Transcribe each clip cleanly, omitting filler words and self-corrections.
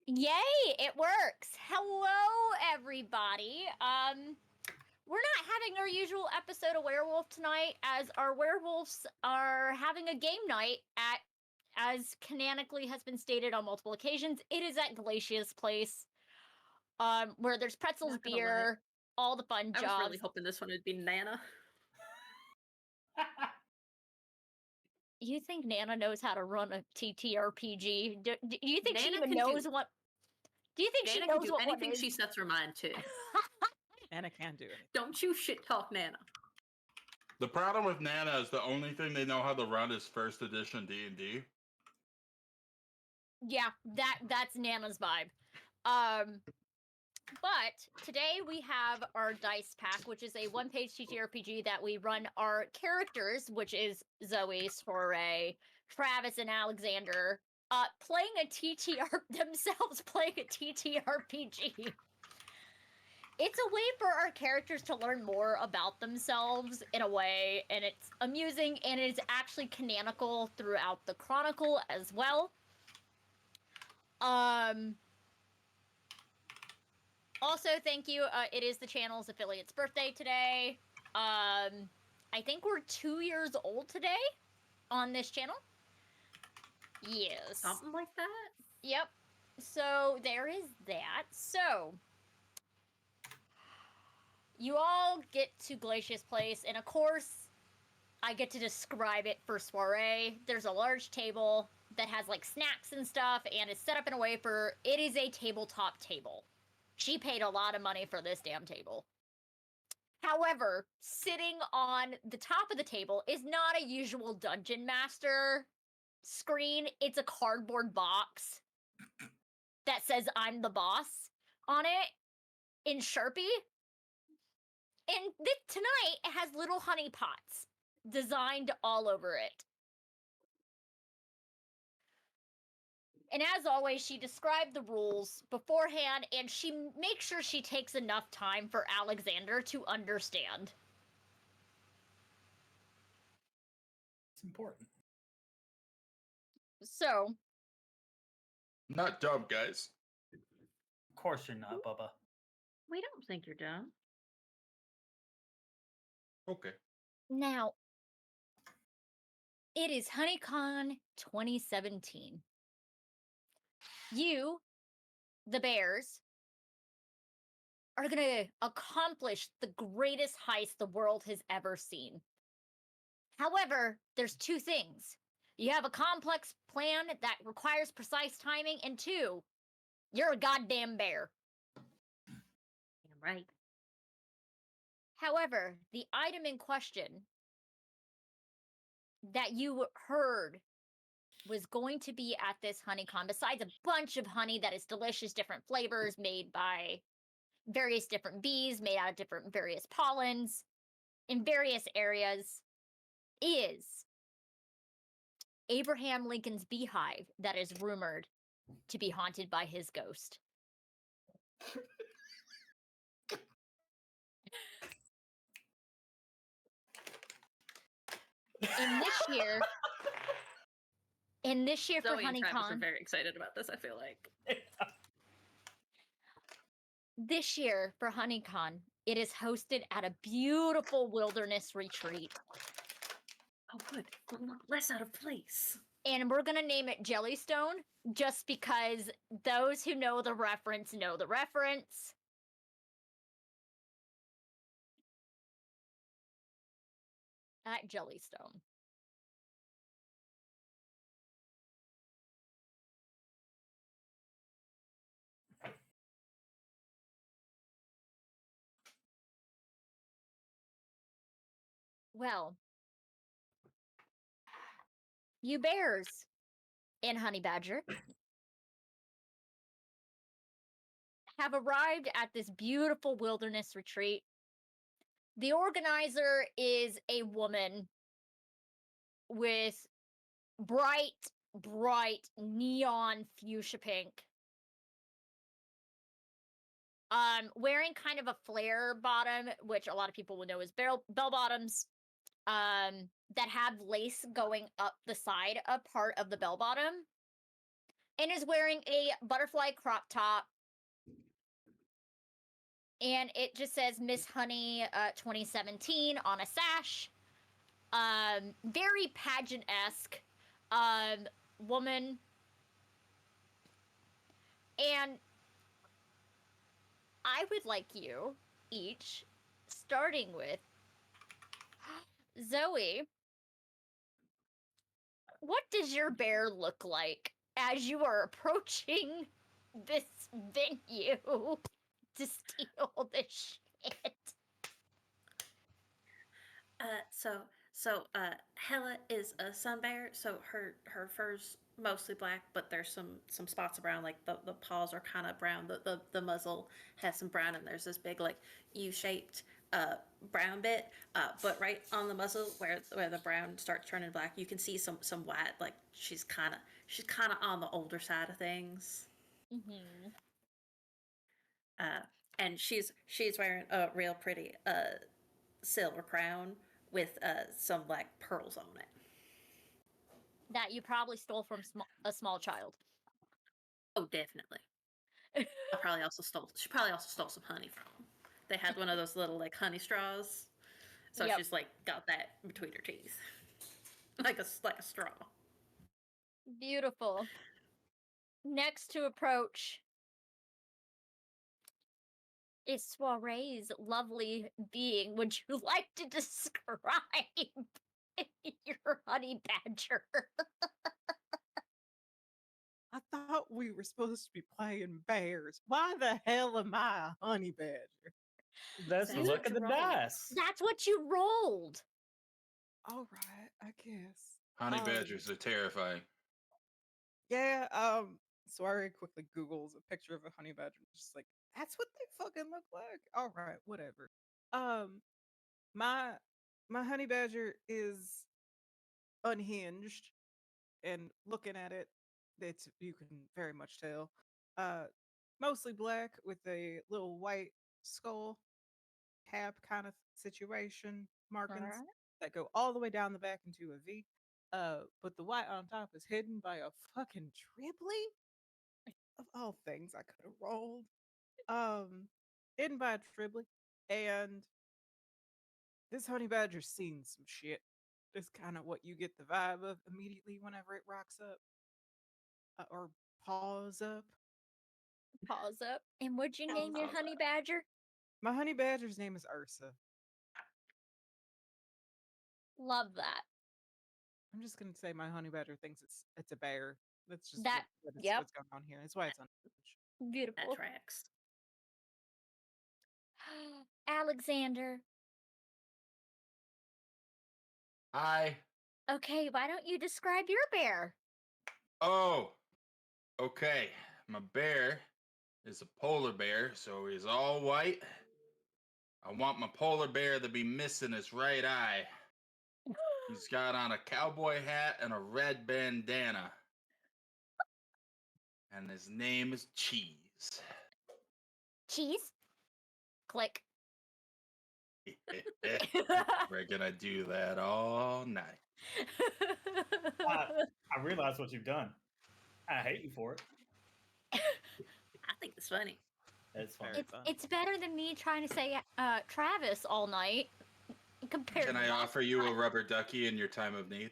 Yay, it works. Hello, everybody. We're not having our usual episode of Werewolf tonight, as our werewolves are having a game night at, as canonically has been stated on multiple occasions, it is at Glacia's place, where there's pretzels, beer, all the fun jobs. I was really hoping this one would be Nana. You think Nana knows how to run a TTRPG? Do you think she even knows what? Do you think she knows what anything one is? she sets her mind to? Nana can do anything. Don't you shit talk Nana. The problem with Nana is the only thing they know how to run is first edition D&D. Yeah, that's Nana's vibe. But today we have our dice pack, which is a one-page TTRPG that we run our characters, which is Zoe, Soriée, Travis, and Alexander, playing a TTRPG. It's a way for our characters to learn more about themselves in a way, and it's amusing, and it's actually canonical throughout the Chronicle as well. Also, thank you. It is the channel's affiliate's birthday today. I think we're 2 years old today on this channel. Yes. Something like that? Yep. So there is that. So you all get to Glacia's place, and of course, I get to describe it for Soriée. There's a large table that has like snacks and stuff, and it's set up in a way for it is a tabletop table. She paid a lot of money for this damn table. However, sitting on the top of the table is not a usual Dungeon Master screen. It's a cardboard box that says "I'm the boss" on it in Sharpie. And tonight, it has little honey pots designed all over it. And as always, she described the rules beforehand, and she makes sure she takes enough time for Alexander to understand. It's important. So. Not dumb, guys. Of course you're not, Bubba. We don't think you're dumb. Okay. Now, it is HoneyCon 2017. You, the bears, are going to accomplish the greatest heist the world has ever seen. However, there's two things. You have a complex plan that requires precise timing, and two, you're a goddamn bear. Damn right. However, the item in question that you heard was going to be at this HoneyCon, besides a bunch of honey that is delicious, different flavors made by various different bees, made out of different various pollens in various areas, is Abraham Lincoln's beehive that is rumored to be haunted by his ghost. And this year Zoe for and Travis are HoneyCon, very excited about this, I feel like. this year for HoneyCon, it is hosted at a beautiful wilderness retreat. Oh, good. Less out of place. And we're going to name it Jellystone, just because those who know the reference know the reference. At Jellystone. Well, you bears and Honey Badger have arrived at this beautiful wilderness retreat. The organizer is a woman with bright neon fuchsia pink. Wearing kind of a flare bottom, which a lot of people will know as bell bottoms, that have lace going up the side of part of the bell bottom. and is wearing a butterfly crop top. And it just says Miss Honey 2017 on a sash. Very pageant-esque woman. And I would like you each, starting with Zoe, what does your bear look like as you are approaching this venue to steal this shit? Hella is a sun bear, so her fur's mostly black, but there's some spots around, like the paws are kind of brown. The muzzle has some brown, and there's this big like U-shaped brown bit. But right on the muzzle where the brown starts turning black, you can see some white. Like she's kind of on the older side of things. Mm-hmm. And she's wearing a real pretty silver crown with some like pearls on it. That you probably stole from a small child. Oh, definitely. She probably also stole some honey from them. They had one of those little like honey straws, so Yep. she's like got that between her teeth, like a straw. Beautiful. Next to approach is Soirée's lovely being. Would you like to describe your honey badger? I thought we were supposed to be playing bears. Why the hell am I a honey badger? That's the That's look what of the you rolled. dice. That's what you rolled. All right, I guess. Honey badgers are terrifying. Yeah, Soiree quickly Googles a picture of a honey badger. Just like, that's what they fucking look like. All right, whatever. My honey badger is unhinged, and looking at it, it's you can very much tell. Mostly black with a little white skull cap kind of situation markings Alright. that go all the way down the back into a V. But the white on top is hidden by a fucking triply. Of all things I could have rolled. Hidden by a triply. And this honey badger's seen some shit. That's kind of what you get the vibe of immediately whenever it rocks up. Or paws up. Pause up. And what'd you name your Pause honey badger? My honey badger's name is Ursa. Love that. I'm just gonna say my honey badger thinks it's a bear. That's just That- yep. what's going on here. That's why it's on. Beautiful. That tracks. Alexander. Hi. Okay, why don't you describe your bear? Oh, okay. My bear is a polar bear, so he's all white. I want my polar bear to be missing his right eye. He's got on a cowboy hat and a red bandana. And his name is Cheese. Cheese? Click. We're gonna do that all night. I realize what you've done. I hate you for it. I think it's funny. It's fun. Very fun. It's better than me trying to say Travis all night. Compared Can to I last offer you a time. rubber ducky in your time of need?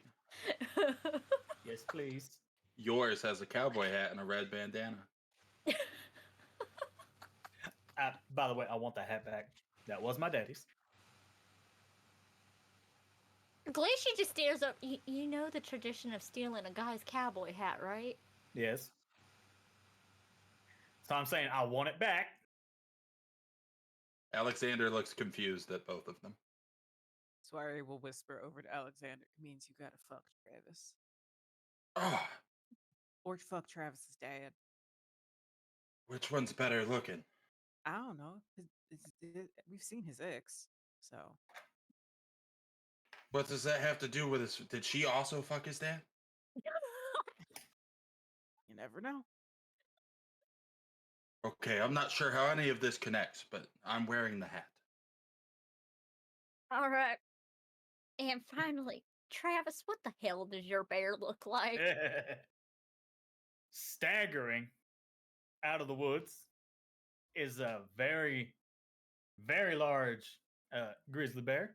Yes, please. Yours has a cowboy hat and a red bandana. By the way, I want that hat back. That was my daddy's. Glacia just stares up. You know the tradition of stealing a guy's cowboy hat, right? Yes. So I'm saying I want it back. Alexander looks confused at both of them. Soiree will whisper over to Alexander. It means you gotta fuck Travis. Oh, Or fuck Travis's dad. which one's better looking? I don't know. We've seen his ex, so What does that have to do with his? Did she also fuck his dad? you never know. Okay, I'm not sure how any of this connects, but I'm wearing the hat. All right. And finally, Travis, what the hell does your bear look like? staggering out of the woods is a very, very large grizzly bear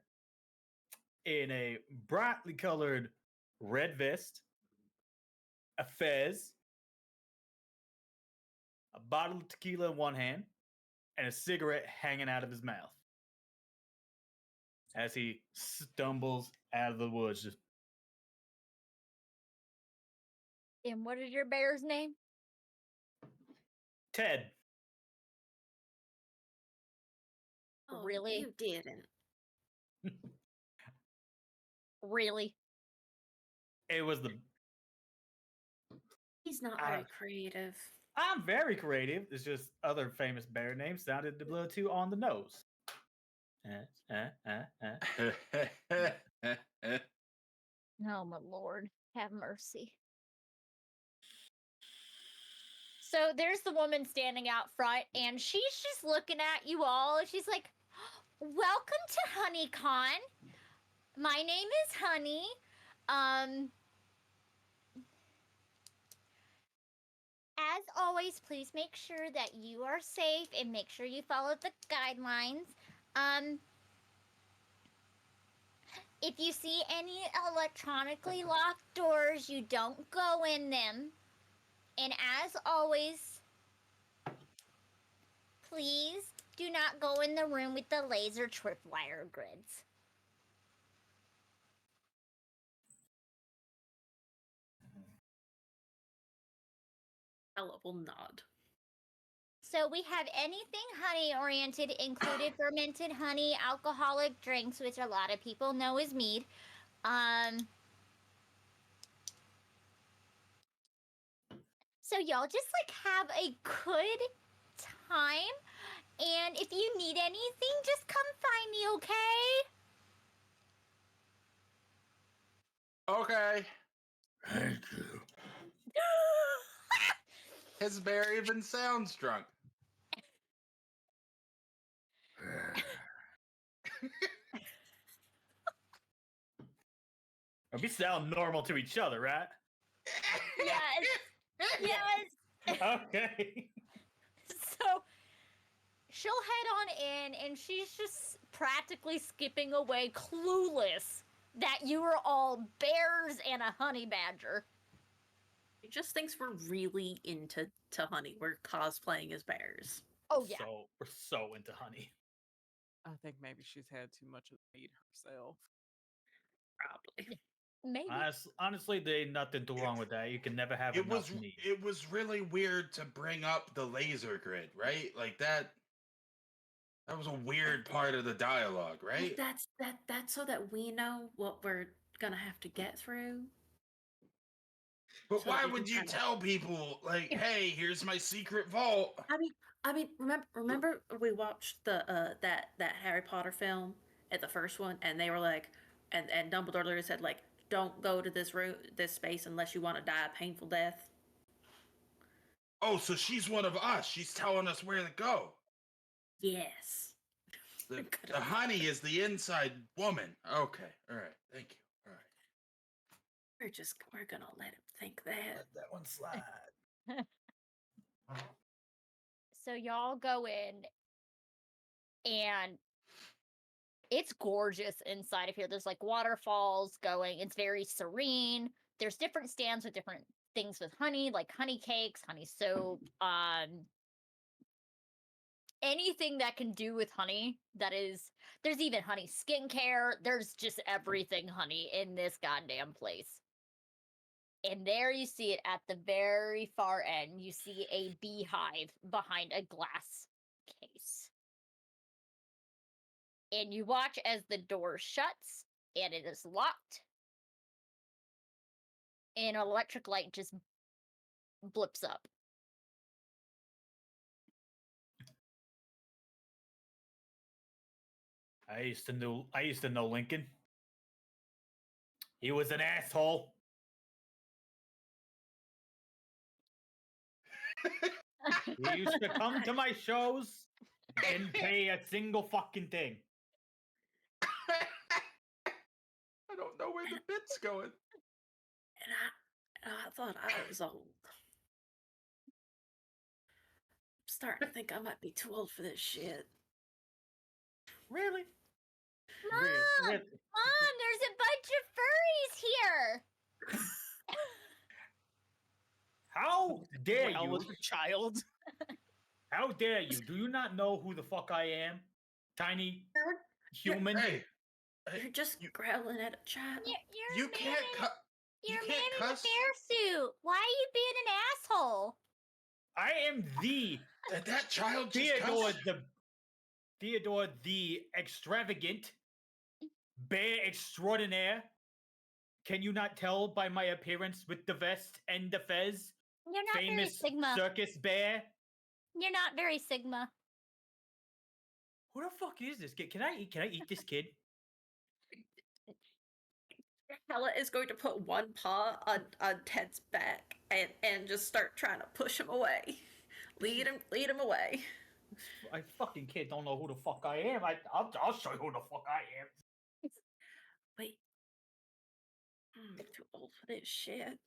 in a brightly colored red vest, a fez, a bottle of tequila in one hand, and a cigarette hanging out of his mouth as he stumbles out of the woods. Just, And what is your bear's name? Ted. Oh, Really? You didn't. Really? It was the. He's not I very don't- creative. I'm very creative. It's just other famous bear names sounded a little too on the nose. Oh, my Lord. Have mercy. So there's the woman standing out front, and she's just looking at you all. And she's like, welcome to HoneyCon. My name is Honey. As always, please make sure that you are safe and make sure you follow the guidelines. If you see any electronically locked doors, you don't go in them. And as always, please do not go in the room with the laser tripwire grids. Ella will nod. So we have anything honey oriented, included fermented honey, alcoholic drinks, which a lot of people know as mead. So y'all just like have a good time. And if you need anything, just come find me, okay? Okay. Thank you. His bear even sounds drunk. We sound normal to each other, right? Yes. Yes. Okay. So she'll head on in, and she's just practically skipping away, clueless that you are all bears and a honey badger. He just thinks we're really into Honey. We're cosplaying as bears. Oh, yeah. So we're so into honey. I think maybe she's had too much of the meat herself. Probably. Maybe. Honestly, there ain't nothing too wrong with that. You can never have enough meat. It was really weird to bring up the laser grid, right? Like that was a weird part of the dialogue, right? That's so that we know what we're gonna have to get through. But so why we can would you kinda- tell people like, "Hey, here's my secret vault"? I mean, remember we watched the that Harry Potter film at the first one, and they were like, and Dumbledore literally said like, don't go to this space unless you want to die a painful death. Oh, so she's one of us. She's telling us where to go. Yes. The honey is the inside woman. Okay, all right. Thank you. All right. We're gonna let him think that. Let that one slide. So y'all go in, and it's gorgeous inside of here. There's like waterfalls going. It's very serene. There's different stands with different things with honey, like honey cakes, honey soap, anything that can do with honey. There's even honey skincare. There's just everything honey in this goddamn place. And there you see it at the very far end. You see a beehive behind a glass case. And you watch as the door shuts and it is locked. And an electric light just blips up. I used to know Lincoln. He was an asshole. He used to come to my shows and pay a single fucking thing. I don't know where the bit's going. And I thought I was old. starting to think I might be too old for this shit. Really? Mom! Really? Mom, there's a bunch of furries here. How dare Well, you? was a child. How dare you? Do you not know who the fuck I am? Tiny human? Hey, You're just growling at a child. You're you a man can't in- cut. You're You a can't man in a cuss. bear suit. Why are you being an asshole? I am the That child just cussed. Theodore the extravagant bear extraordinaire. Can you not tell by my appearance with the vest and the fez? You're not very Famous Sigma. circus bear. You're not very Sigma. Who the fuck is this kid? Can I eat this kid? Hella is going to put one paw on Ted's back and just start trying to push him away. Lead him away. I fucking kid don't know who the fuck I am. I'll show you who the fuck I am. Wait. I'm too old for this shit.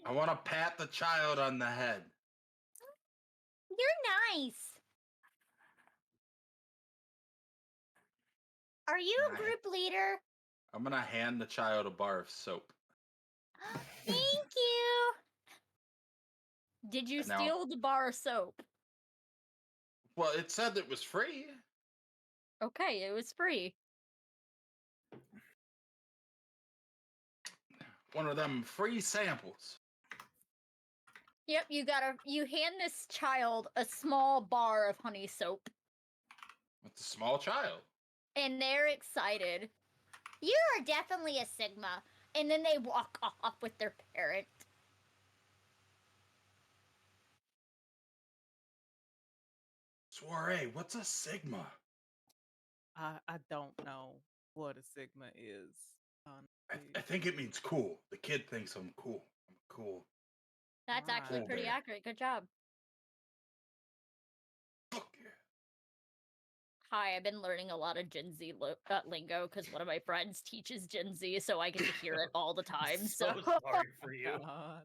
I want to pat the child on the head. You're nice. Are you a Nice. group leader? I'm gonna hand the child a bar of soap. Thank you. Did you Now- steal the bar of soap? Well, it said it was free. Okay, it was free. One of them free samples. Yep, you hand this child a small bar of honey soap, It's a small child. and they're excited. You are definitely a Sigma. And then they walk off with their parent. Soriée, what's a Sigma? I don't know what a Sigma is. I think it means cool. The kid thinks I'm cool. I'm cool. That's actually Right. pretty Bear. accurate. Good job. Fuck yeah. Hi, I've been learning a lot of Gen Z lingo because one of my friends teaches Gen Z, so I get to hear it all the time. So So, sorry for you. God.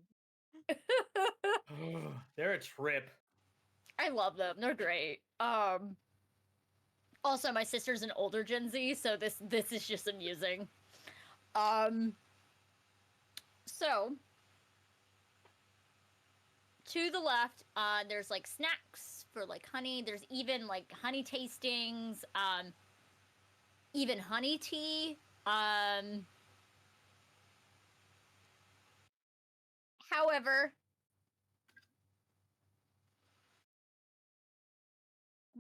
They're a trip. I love them. They're great. Also, my sister's an older Gen Z, so this is just amusing. So to the left, there's like snacks for like honey. There's even like honey tastings, even honey tea. However,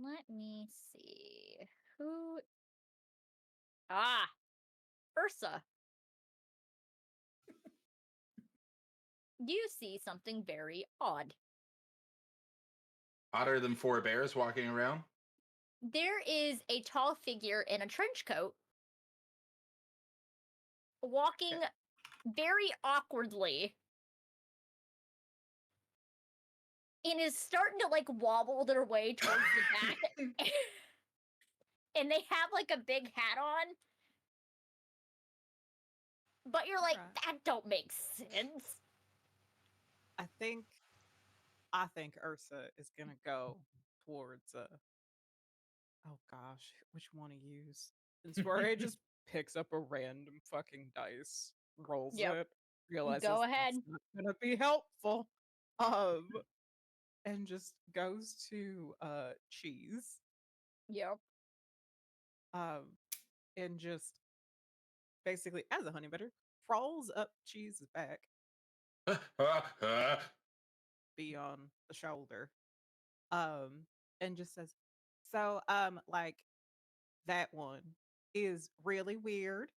let me see who. Ursa. You see something very odd. Odder than 4 bears walking around. There is a tall figure in a trench coat walking very awkwardly and is starting to like wobble their way towards the back. And they have like a big hat on. But you're like, Alright. that don't make sense. I think Ursa is gonna go towards oh gosh, which one to use? And Soriée just picks up a random fucking dice, rolls Yep. it, realizes Go that's ahead. not gonna be helpful. And just goes to cheese. Yep. And just basically as a honey butter, crawls up Cheese's back, be on the shoulder, and just says, so like that one is really weird.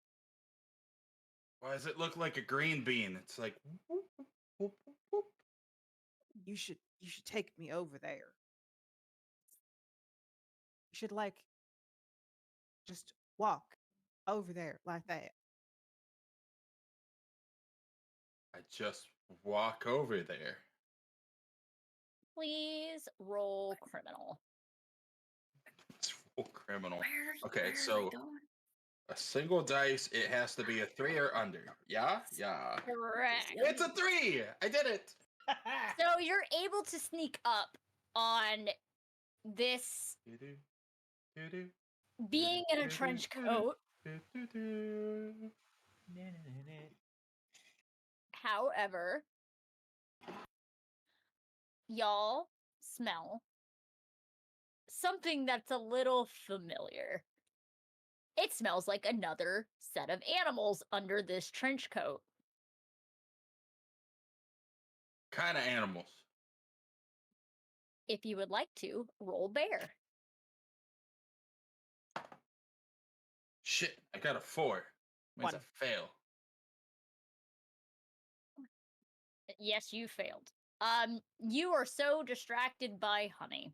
Why does it look like a green bean? It's like whoop, whoop, whoop, whoop. You should take me over there. You should like just walk over there like that. I just walk over there. Please roll criminal. It's full criminal. Where Okay, are so- they going? A single dice, it has to be a 3 or under. Yeah? Yeah. Correct. It's a 3! I did it! So you're able to sneak up on this being in a trench coat. However, y'all smell something that's a little familiar. It smells like another set of animals under this trench coat. Kind of animals. If you would like to, roll bear. Shit, I got a 4. Means One. I fail. Yes, you failed. You are so distracted by Honey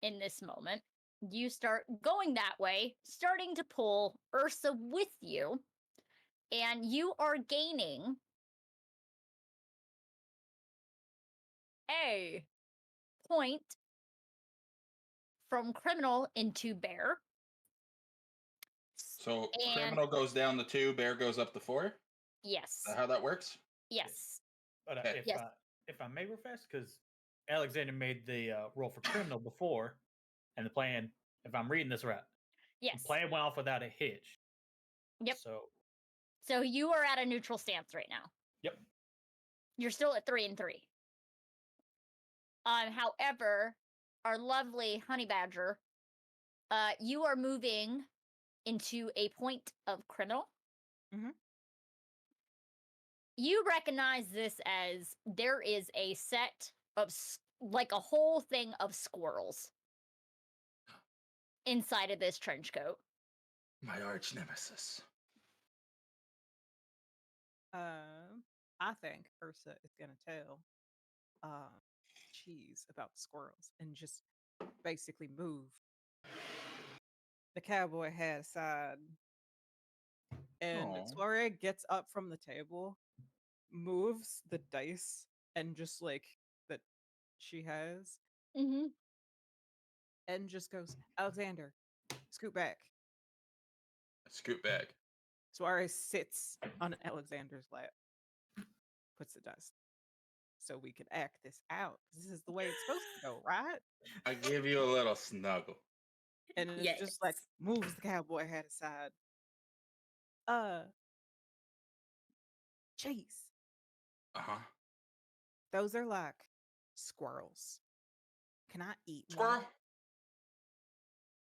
in this moment. You start going that way, starting to pull Ursa with you, and you are gaining a point from criminal into bear. So And- criminal goes down to 2, bear goes up to 4? Yes. Is that how that works? Yes. But Okay. if I may real fast, because Alexander made the roll for criminal before, and the plan, if I'm reading this right, Yes. the plan went off without a hitch. Yep. So So you are at a neutral stance right now. Yep. You're still at 3 and 3. However, our lovely honey badger, you are moving into a point of criminal. Mhm. You recognize this as there is a set of like a whole thing of squirrels inside of this trench coat. My arch nemesis. I think Ursa is gonna tell Cheese about the squirrels and just basically move the cowboy hat aside. And Aw. Soriée gets up from the table, moves the dice and just like that she has, Mm-hmm. and just goes, Alexander, scoot back. Scoot back. Soriée sits on Alexander's lap, puts the dice so we can act this out. This is the way it's supposed to go, right? I give you a little snuggle. And it's just like moves the cowboy hat aside. Chase. Uh-huh. Those are like squirrels. Can I eat Squirrel? one?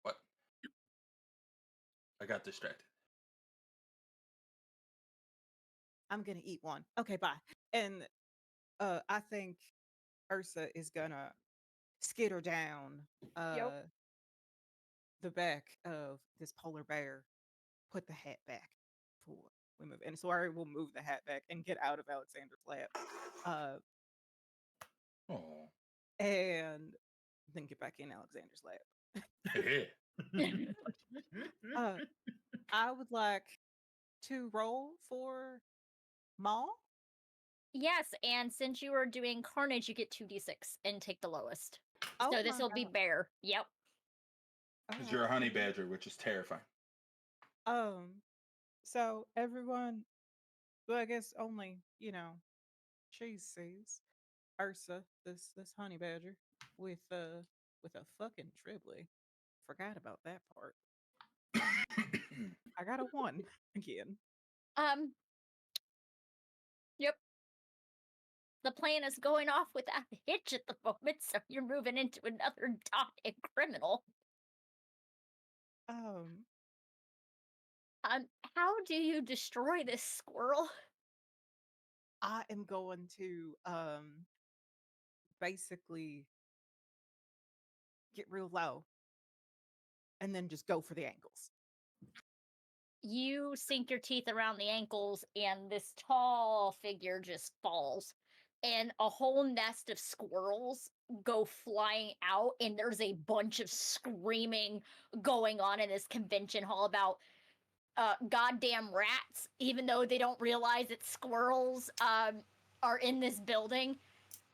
What? I got distracted. I'm gonna eat one. Okay, bye. And I think Ursa is gonna skitter down the back of this polar bear, put the hat back before we move. And Soriée will move the hat back and get out of Alexander's lap. Oh. And then get back in Alexander's lap. I would like to roll for Maul. Yes, and since you are doing carnage, you get 2d6 and take the lowest. Oh So this my will be God. bear. Yep. Because you're a honey badger, which is terrifying. So everyone, well, I guess only, Cheese sees Ursa, this honey badger, with a fucking Tribly. Forgot about that part. I got a 1 again. Yep. The plan is going off without a hitch at the moment, so you're moving into another dot and criminal. How do you destroy this squirrel? I am going to basically get real low and then just go for the ankles. You sink your teeth around the ankles, and this tall figure just falls. And a whole nest of squirrels go flying out, and there's a bunch of screaming going on in this convention hall about goddamn rats, even though they don't realize it's squirrels are in this building.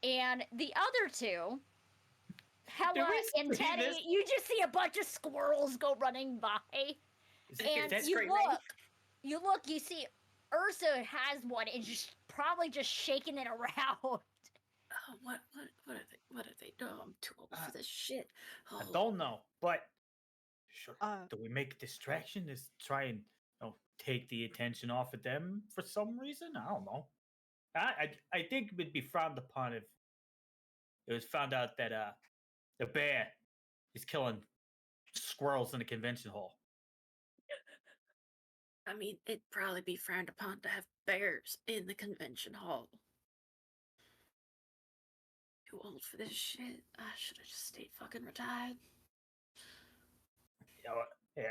And the other two, Hella and see Teddy, this? you just see a bunch of squirrels go running by. And That's you great. look, you see Ursa has one and just probably just shaking it around. Oh What are they doing? I'm too old for this shit. I Oh, don't know, but sure. Uh, Do we make a distraction? Just try and take the attention off of them for some reason? I don't know. I think it would be frowned upon if it was found out that the bear is killing squirrels in the convention hall. I mean, it'd probably be frowned upon to have bears in the convention hall. Too old for this shit. I should have just stayed fucking retired. Yeah,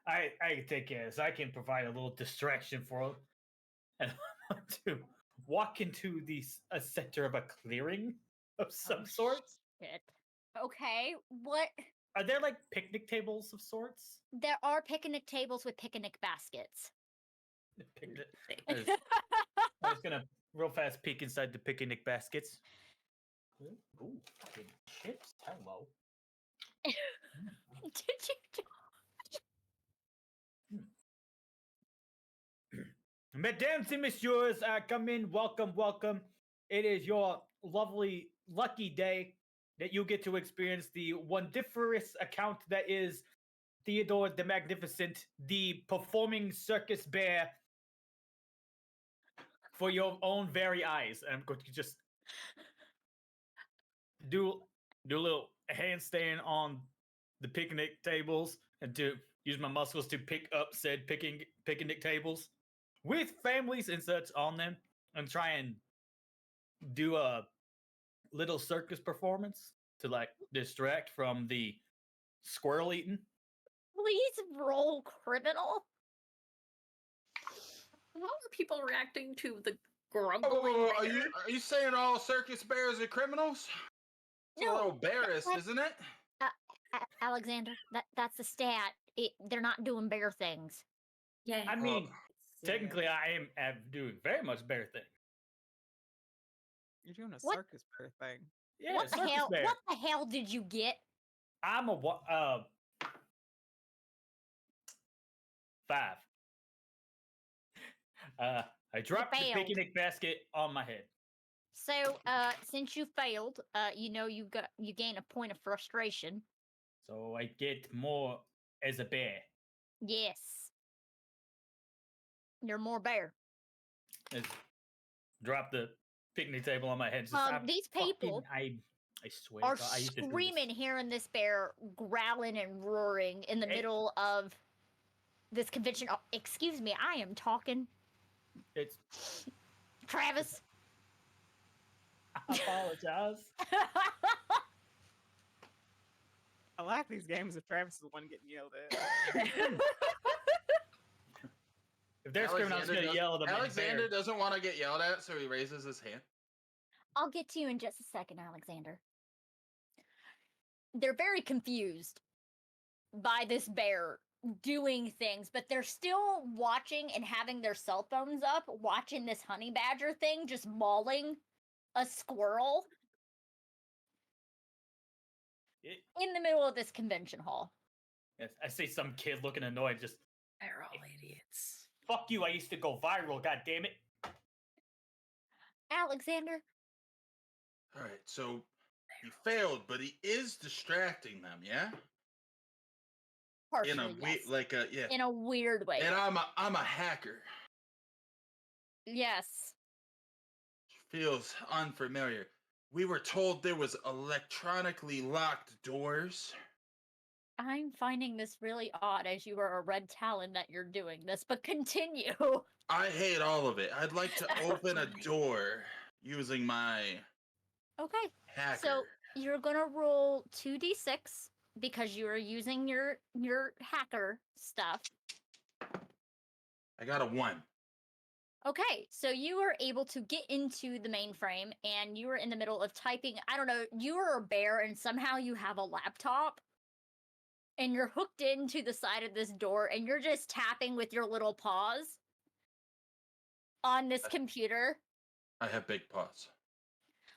I can take care of this. I can provide a little distraction for and I want to walk into a center of a clearing of some Oh, sort. Shit. Okay, what? Are there like picnic tables of sorts? There are picnic tables with picnic baskets. I was gonna real fast peek inside the picnic baskets. Ooh, fucking chips. Hello. Did you? Mesdames et messieurs, come in. Welcome, welcome. It is your lovely, lucky day that you get to experience the wondiferous account that is Theodore the Magnificent, the performing circus bear, for your own very eyes. I'm going to just do a little handstand on the picnic tables and to use my muscles to pick up said picnic tables with families and such on them and try and do a little circus performance to like distract from the squirrel eating. Please roll criminal. How are people reacting to the grumbling Oh, bear? are you saying all circus bears are criminals? It's a little embarrassed, what- isn't it? Alexander, that's the stat. They're not doing bear things. Yeah. I mean, Yeah. technically, I am doing very much bear thing. You're doing a What? circus bear thing. Yeah, What the circus hell? bear. What the hell did you get? I'm a 5. I dropped the failed. picnic basket on my head. So, since you failed, you gain a point of frustration. So I get more as a bear. Yes. You're more bear. Just drop the picnic table on my head. Just, These people I swear are to God, I used to do screaming, this. hearing this bear growling and roaring in the Hey. middle of this convention. Oh, excuse me, I am talking. It's Travis. I apologize. I like these games if Travis is the one getting yelled at. If they're screaming, I'm just gonna yell at them. Alexander doesn't want to get yelled at, so he raises his hand. I'll get to you in just a second, Alexander. They're very confused by this bear doing things, but they're still watching and having their cell phones up, watching this honey badger thing just mauling a squirrel in the middle of this convention hall. Yes, I see some kid looking annoyed. Just They're all idiots. fuck you. I used to go viral. God damn it. Alexander, All right, so he failed, but he is distracting them, yeah? In a partially, yes. yeah. In a weird way. And I'm a hacker. Yes. Feels unfamiliar. We were told there was electronically locked doors. I'm finding this really odd as you are a red talon that you're doing this, but continue. I hate all of it. I'd like to open a door using my Okay. hacker. So you're gonna roll 2d6 because you are using your hacker stuff. I got a 1. Okay, so you are able to get into the mainframe and you are in the middle of typing. I don't know, you are a bear and somehow you have a laptop and you're hooked into the side of this door and you're just tapping with your little paws on this computer I have big paws.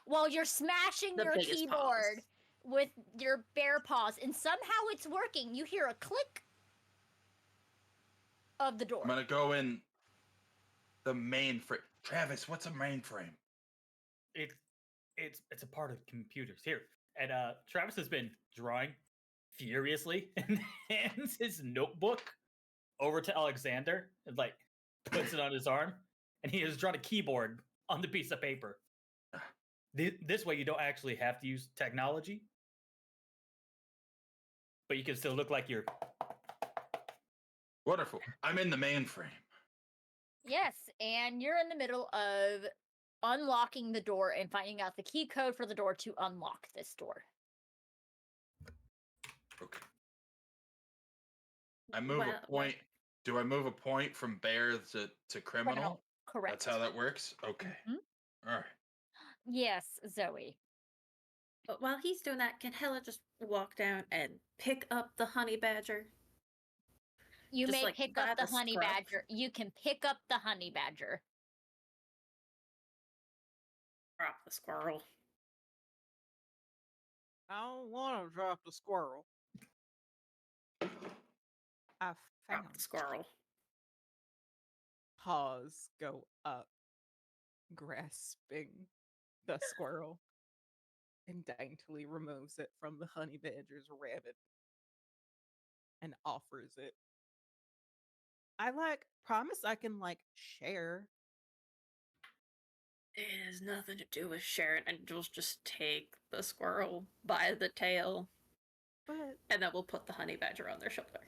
while you're smashing The your biggest keyboard paws. with your bear paws, and somehow it's working. You hear a click of the door. I'm gonna go in the mainframe. Travis, what's a mainframe? It's it's a part of computers here. And Travis has been drawing furiously and hands his notebook over to Alexander and like puts it on his arm, and he has drawn a keyboard on the piece of paper. This way, you don't actually have to use technology, but you can still look like you're Wonderful. I'm in the mainframe. Yes, and you're in the middle of unlocking the door and finding out the key code for the door to unlock this door. Okay. I move a point. Do I move a point from bear to criminal? Correct. That's how that works? Okay. All right. Yes, Zoe. But while he's doing that, can Hella just walk down and pick up the honey badger? You Just, may like, pick by up the the honey scruff? badger. You can pick up the honey badger. Drop the squirrel. I don't want to drop the squirrel. I found Drop the squirrel. paws go up, grasping the squirrel, and daintily removes it from the honey badger's rabbit and offers it. I promise I can share. It has nothing to do with Sharon, and we'll just take the squirrel by the tail, But and then we'll put the honey badger on their shoulder.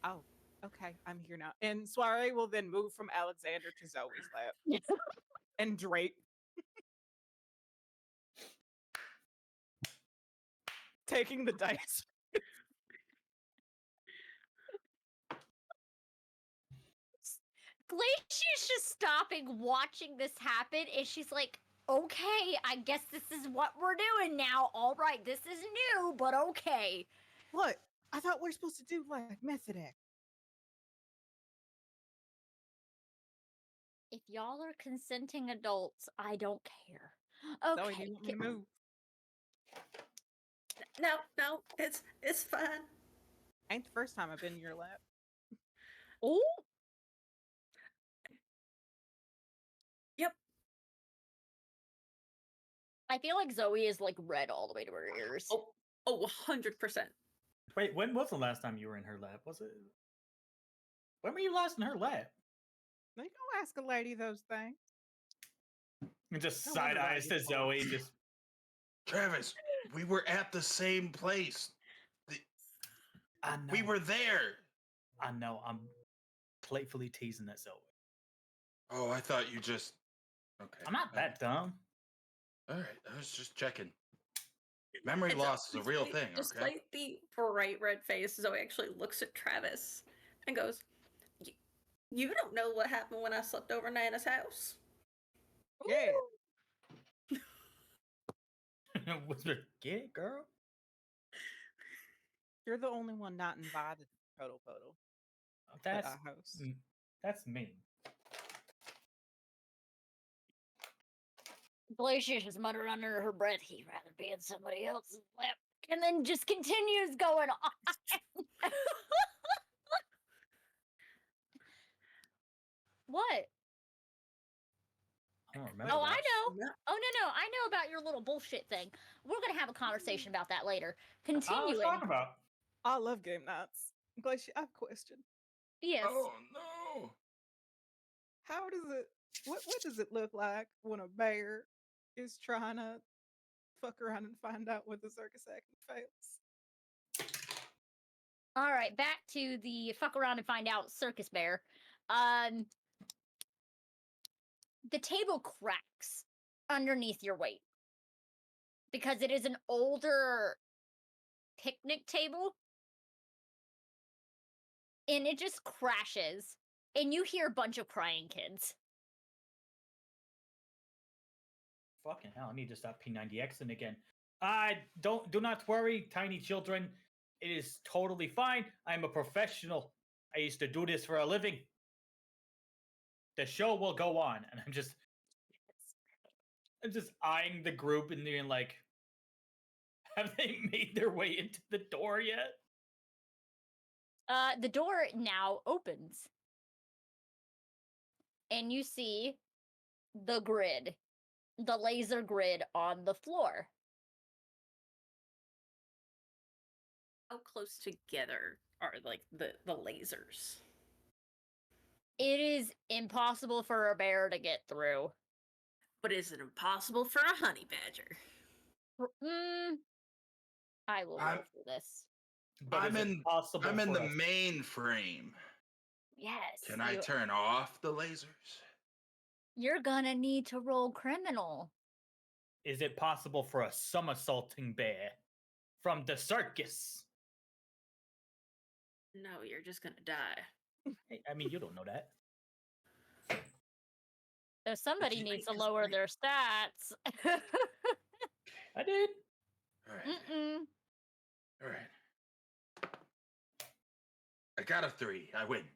oh, okay, I'm here now. And Soriée will then move from Alexander to Zoe's lap and drape. Taking the dice. Glacia's just stopping watching this happen, and she's like, okay, I guess this is what we're doing now. All right, this is new, but okay. What? I thought we were supposed to do method act. If y'all are consenting adults, I don't care. Zoe, Okay. do you want me to move? No, it's fine. Ain't the first time I've been in your lap. Oh, Yep. I feel like Zoe is red all the way to her ears. Oh, 100%. Wait, when was the last time you were in her lap? Was it? When were you last in her lap? Now, you don't ask a lady those things. And just No side wonder why eyes you to Zoe. Just Travis, we were at the same place. I know. We were there. I know. I'm playfully teasing that Zoe. Oh, I thought you just. Okay. I'm not that dumb. All right, I was just checking. Memory loss is a real thing, okay? Despite the bright red face, Zoe actually looks at Travis and goes, "You don't know what happened when I slept over Nana's house." Yeah. Whisper, get it, girl. You're the only one not invited to Poto Poto at That's our house. that's mean. Glacia just muttered under her breath, he'd rather be in somebody else's lap. And then just continues going on. What? I don't remember. Oh, that. I know. No. Oh, no. I know about your little bullshit thing. We're going to have a conversation about that later. Let's Continuing. talk about. I love game nights. Glacia, I have a question. Yes. Oh no! How does it? What does it look like when a bear is trying to fuck around and find out what the circus act fails? All right, back to the fuck around and find out circus bear. The table cracks underneath your weight because it is an older picnic table, and it just crashes, and you hear a bunch of crying kids. Fucking hell! I need to stop P90Xing again. Do not worry, tiny children. It is totally fine. I'm a professional. I used to do this for a living. The show will go on, and I'm just eyeing the group and being like, have they made their way into the door yet? The door now opens, and you see the grid the laser grid on the floor. How close together are like the lasers? It is impossible for a bear to get through. But is it impossible for a honey badger? I will roll for this. But I'm is it in. possible I'm in for the us- main frame. Yes. Can I turn off the lasers? You're gonna need to roll criminal. Is it possible for a somersaulting bear from the circus? No, you're just gonna die. Hey, I mean, you don't know that. So somebody you- needs to Wait, 'cause lower I- their stats. I did. All right. Mm-mm. All right. I got a 3. I win.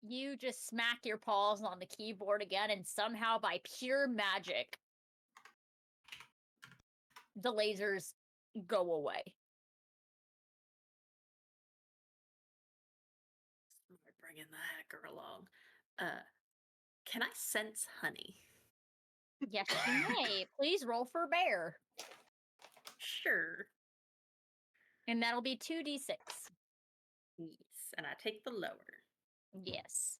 You just smack your paws on the keyboard again, and somehow by pure magic, the lasers go away. We're bringing the hacker along. Can I sense honey? Yes, you may. Please roll for bear. Sure. And that'll be 2d6. Yes, and I take the lower. Yes.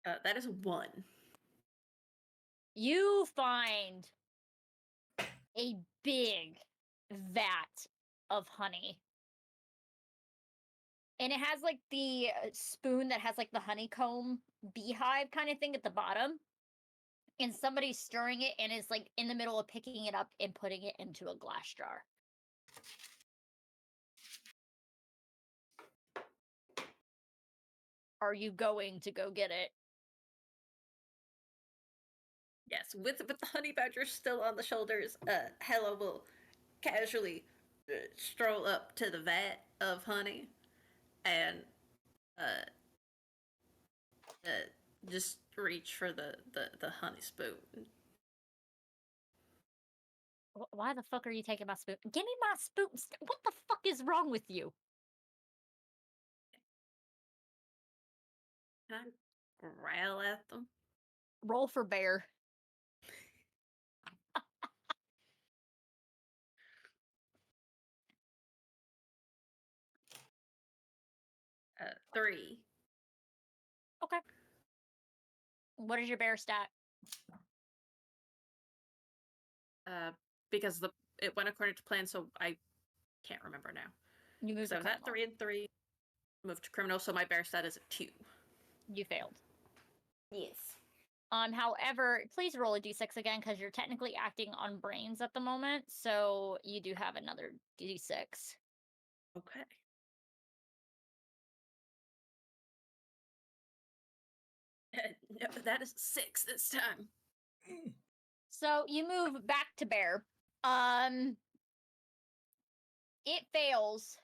That is 1. You find a big vat of honey. And it has like the spoon that has like the honeycomb beehive kind of thing at the bottom. And somebody's stirring it and is like in the middle of picking it up and putting it into a glass jar. Are you going to go get it? Yes, with the honey badger still on the shoulders, Hella will casually stroll up to the vat of honey and just reach for the honey spoon. Why the fuck are you taking my spoon? Give me my spoon. What the fuck is wrong with you? Can I growl at them? Roll for bear. 3. Okay. What is your bear stat? Because it went according to plan, so I can't remember now. You moved So I to was at criminal. 3 and 3, moved to criminal, so my bear stat is a 2. You failed. Yes. However, please roll a d6 again because you're technically acting on brains at the moment, so you do have another d6. Okay. No, that is 6 this time. So you move back to bear. It fails.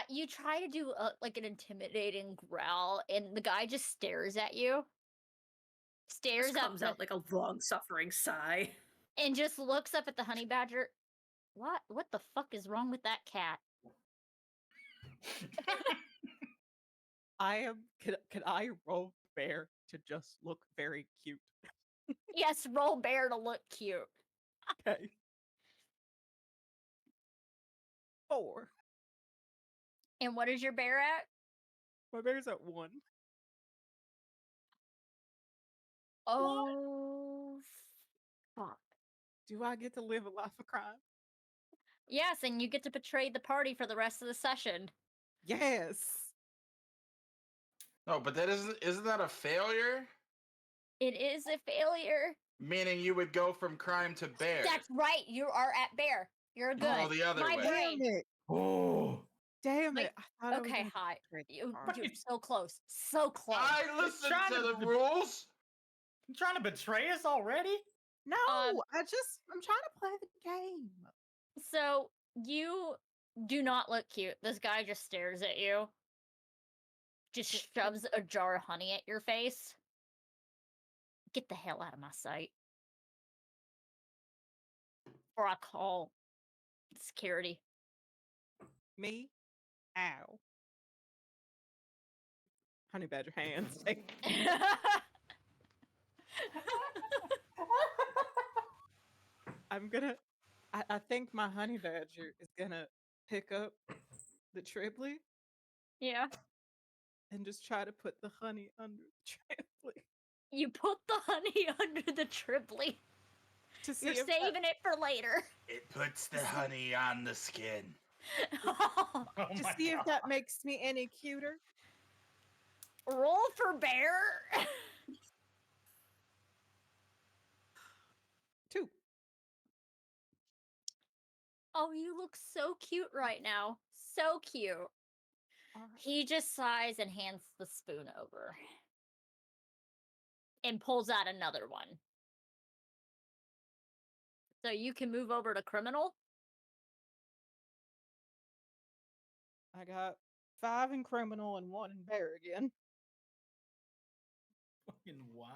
You try to do like an intimidating growl, and the guy just stares at you. Stares Just at comes out like a long-suffering sigh. and just looks up at the honey badger. What the fuck is wrong with that cat? Can I roll bear to just look very cute? Yes, roll bear to look cute. Okay. 4. And what is your bear at? My bear's at 1. Oh, fuck. Do I get to live a life of crime? Yes, and you get to betray the party for the rest of the session. Yes. No, but that isn't that a failure? It is a failure. Meaning you would go from crime to bear. That's right. You are at bear. You're good. Oh, the other My way. brain. Damn it. Oh, Damn Like, it. I thought I was Okay, gonna hi. betray the You, party. dude, so close. So close. I listen trying to to the rules. you trying to betray us already? No, I'm trying to play the game. So you do not look cute. This guy just stares at you. Just shoves a jar of honey at your face. Get the hell out of my sight. Or I call security. Me? Ow. Honey badger hands. Take I'm gonna I think my honey badger is gonna pick up the triply Yeah. and just try to put the honey under the triply You put the honey under the triply. to see You're if that, saving it for later. It puts the honey on the skin. Oh to my see if God. that makes me any cuter. Roll for bear. 2. Oh, you look so cute right now. So cute. All right. He just sighs and hands the spoon over. And pulls out another one. So you can move over to criminal. I got 5 in criminal and 1 in bear again. Fucking why?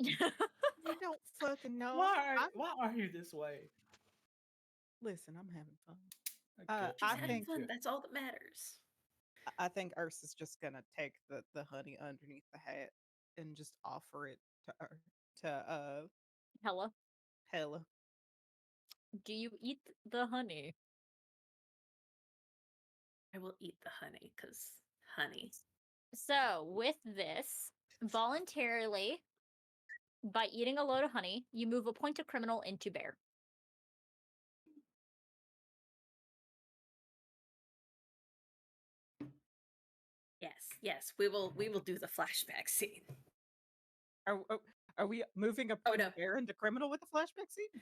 I don't fucking know. Why are you this way? Listen, I'm having fun. Okay. Just I having think- fun. That's all that matters. I think Ursa's just gonna take the honey underneath the hat and just offer it to Hella. Hella. Do you eat the honey? I will eat the honey because honey. So, with this, voluntarily, by eating a load of honey, you move a point of criminal into bear. Yes, we will do the flashback scene. Are we moving a Oh, point no. of bear into criminal with the flashback scene?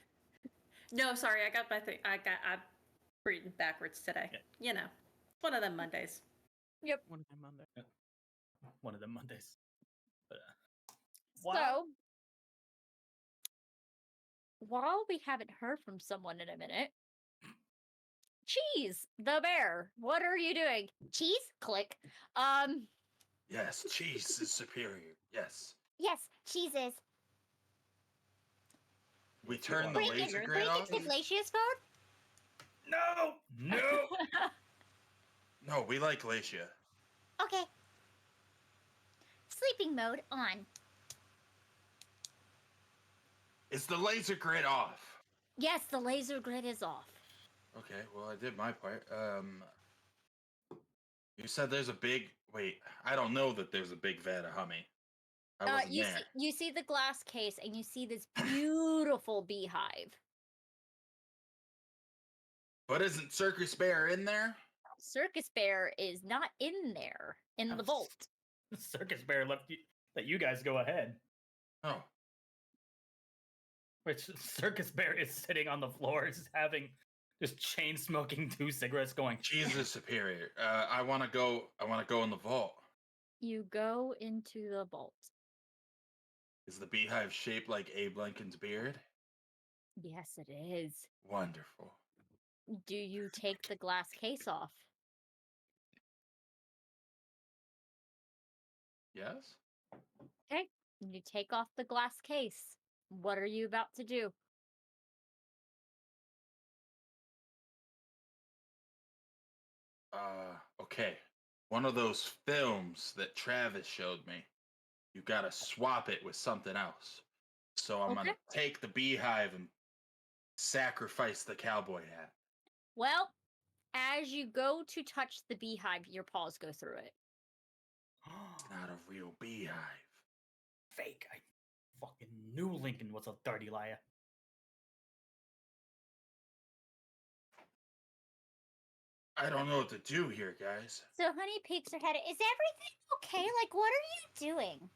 No, sorry, I got my thing. I'm reading backwards today. Yeah. You know, one of them Mondays. One of them Monday. One of them Mondays. But, So, while we haven't heard from someone in a minute, Cheese, the bear, what are you doing? Cheese? Click. Yes, cheese is superior. Yes. Yes, cheese is. We turn the Bring it, laser bring grid it off. to Glacia's phone? no! No, we like Glacia. Okay. Sleeping mode on. Is the laser grid off? Yes, the laser grid is off. Okay, well I did my part. You said there's a big wait. I don't know that there's a big vat of honey. I wasn't you there. see, you see the glass case, and you see this beautiful beehive. But isn't Circus Bear in there? Circus Bear is not in there in the Oh, vault. Circus Bear let you guys go ahead. Oh, Which Circus Bear is sitting on the floor, just chain smoking 2 cigarettes, going. cheese is superior. I want to go. I want to go in the vault. You go into the vault. Is the beehive shaped like Abe Lincoln's beard? Yes, it is. Wonderful. Do you take the glass case off? Yes. Okay. You take off the glass case. What are you about to do? Okay. One of those films that Travis showed me. You gotta swap it with something else. So I'm gonna Okay. take the beehive and sacrifice the cowboy hat. Well, as you go to touch the beehive, your paws go through it. It's not a real beehive. Fake. I fucking knew Lincoln was a dirty liar. I don't know what to do here, guys. So Honey peeks her head. Is everything okay? Like, what are you doing?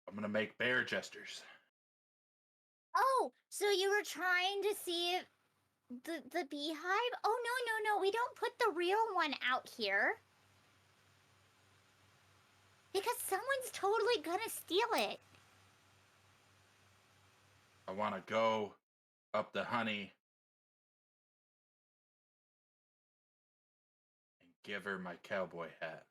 I'm gonna make bear gestures. Oh, so you were trying to see if the beehive? Oh, no. We don't put the real one out here. Because someone's totally gonna steal it. I want to go up the honey and give her my cowboy hat.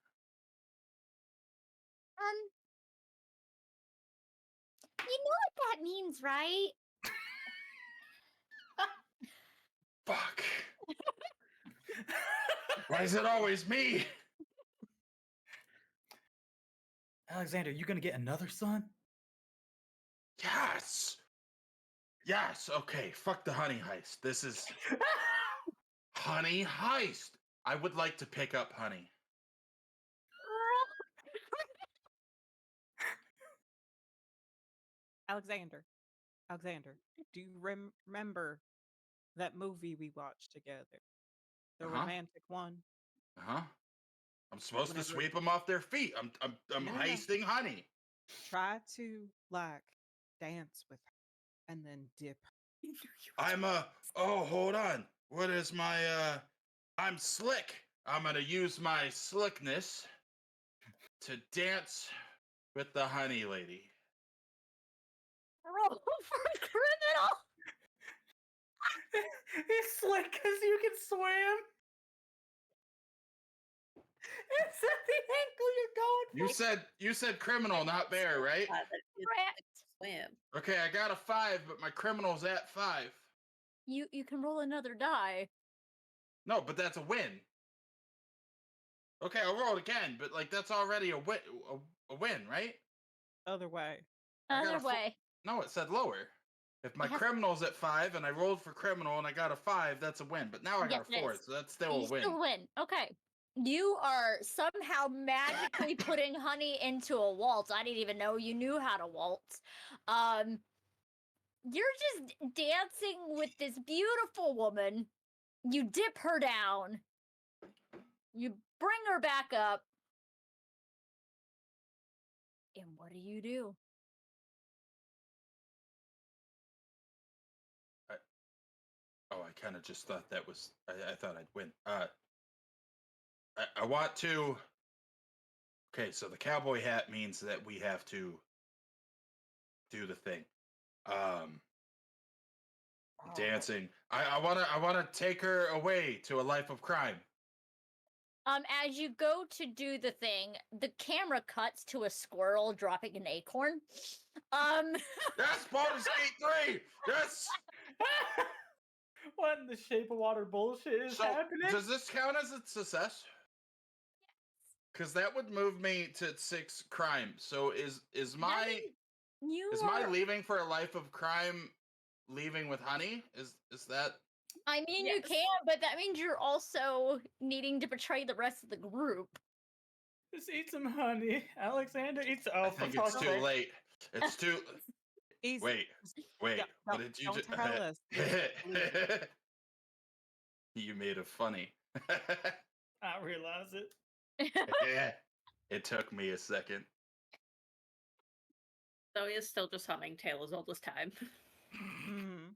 You know what that means, right? Fuck. Why is it always me? Alexander, you gonna get another son? Yes. Yes. Okay. Fuck the honey heist. This is Honey Heist. I would like to pick up honey. Alexander, do you remember that movie we watched together? The Uh-huh. romantic one? Uh-huh. I'm supposed to Whenever- sweep them off their feet. I'm No. heisting honey. Try to, like, dance with her and then dip her. Hold on. What is my, I'm slick. I'm gonna use my slickness to dance with the honey lady. Roll for criminal. It's slick because you can swim. Is that the angle you're going for? You said criminal, not bear, right? Correct. Swim. Okay, I got a 5, but my criminal's at 5. You can roll another die. No, but that's a win. Okay, I'll roll it again, but like that's already a win, right? Other way. I got Other a fo- way. No, it said lower. If my It has- criminal's at 5 and I rolled for criminal and I got a 5, that's a win. But now I got Yes, a it 4, is. so that's still You a win. still win. Okay. You are somehow magically putting honey into a waltz. I didn't even know you knew how to waltz. You're just dancing with this beautiful woman. You dip her down. You bring her back up. And what do? Oh, I kind of just thought that was. I thought I'd win. I want to. Okay, so the cowboy hat means that we have to do the thing. Dancing. I wanna take her away to a life of crime. As you go to do the thing, the camera cuts to a squirrel dropping an acorn. That's Baldur's Gate 3. Yes. What in the shape of water bullshit is So happening? does this count as a success? Because that would move me to 6 crime. So is my leaving for a life of crime leaving with honey? Is that? I mean, you Yes. can, but that means you're also needing to betray the rest of the group. Just eat some honey. Alexander eats. I think it's too late. It's too. Easy. Wait. Yeah, What did you don't do? tell us. You made it funny. I realize it. It took me a second. So he is still just humming Tale as Old as Time. Mhm.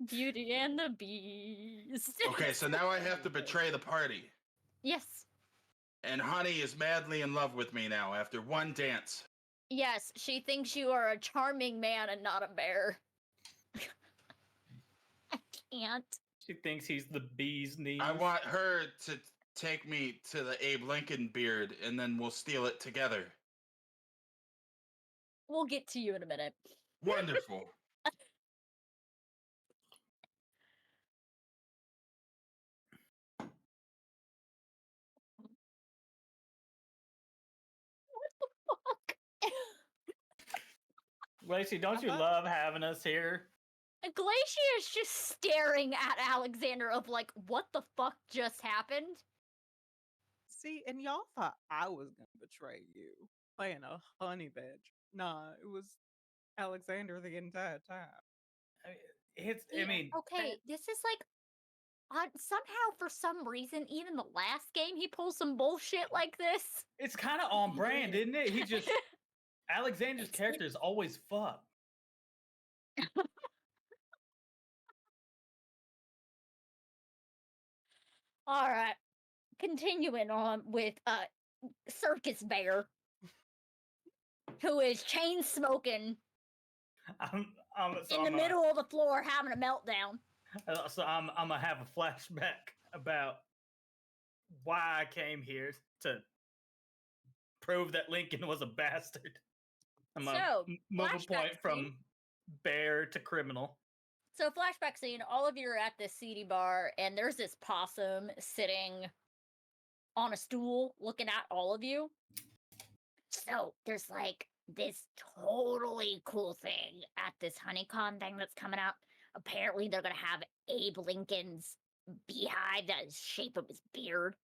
Beauty and the Beast. Okay, so now I have to betray the party. Yes. And Honey is madly in love with me now after one dance. Yes, she thinks you are a charming man and not a bear. I can't. She thinks he's the bee's knees. I want her to take me to the Abe Lincoln beard and then we'll steal it together. We'll get to you in a minute. Wonderful. Fuck. Lacey, don't you Uh-huh. love having us here? Glacia is just staring at Alexander of like, what the fuck just happened? See, and y'all thought I was gonna betray you playing a honey badger. Nah, it was Alexander the entire time. I mean, okay, this is like somehow for some reason, even the last game he pulls some bullshit like this. it's kind of on brand, isn't it? He just Alexander's It's- character is always fucked. All right, continuing on with Circus Bear, who is chain smoking in the middle of the floor having a meltdown. So I'm gonna have a flashback about why I came here to prove that Lincoln was a bastard. I'm a So, move a flashback point scene. from bear to criminal. So, flashback scene, all of you are at this seedy bar, and there's this possum sitting on a stool looking at all of you. So, there's like this totally cool thing at this honeycomb thing that's coming up. Apparently, they're going to have Abe Lincoln's beehive that is shape of his beard.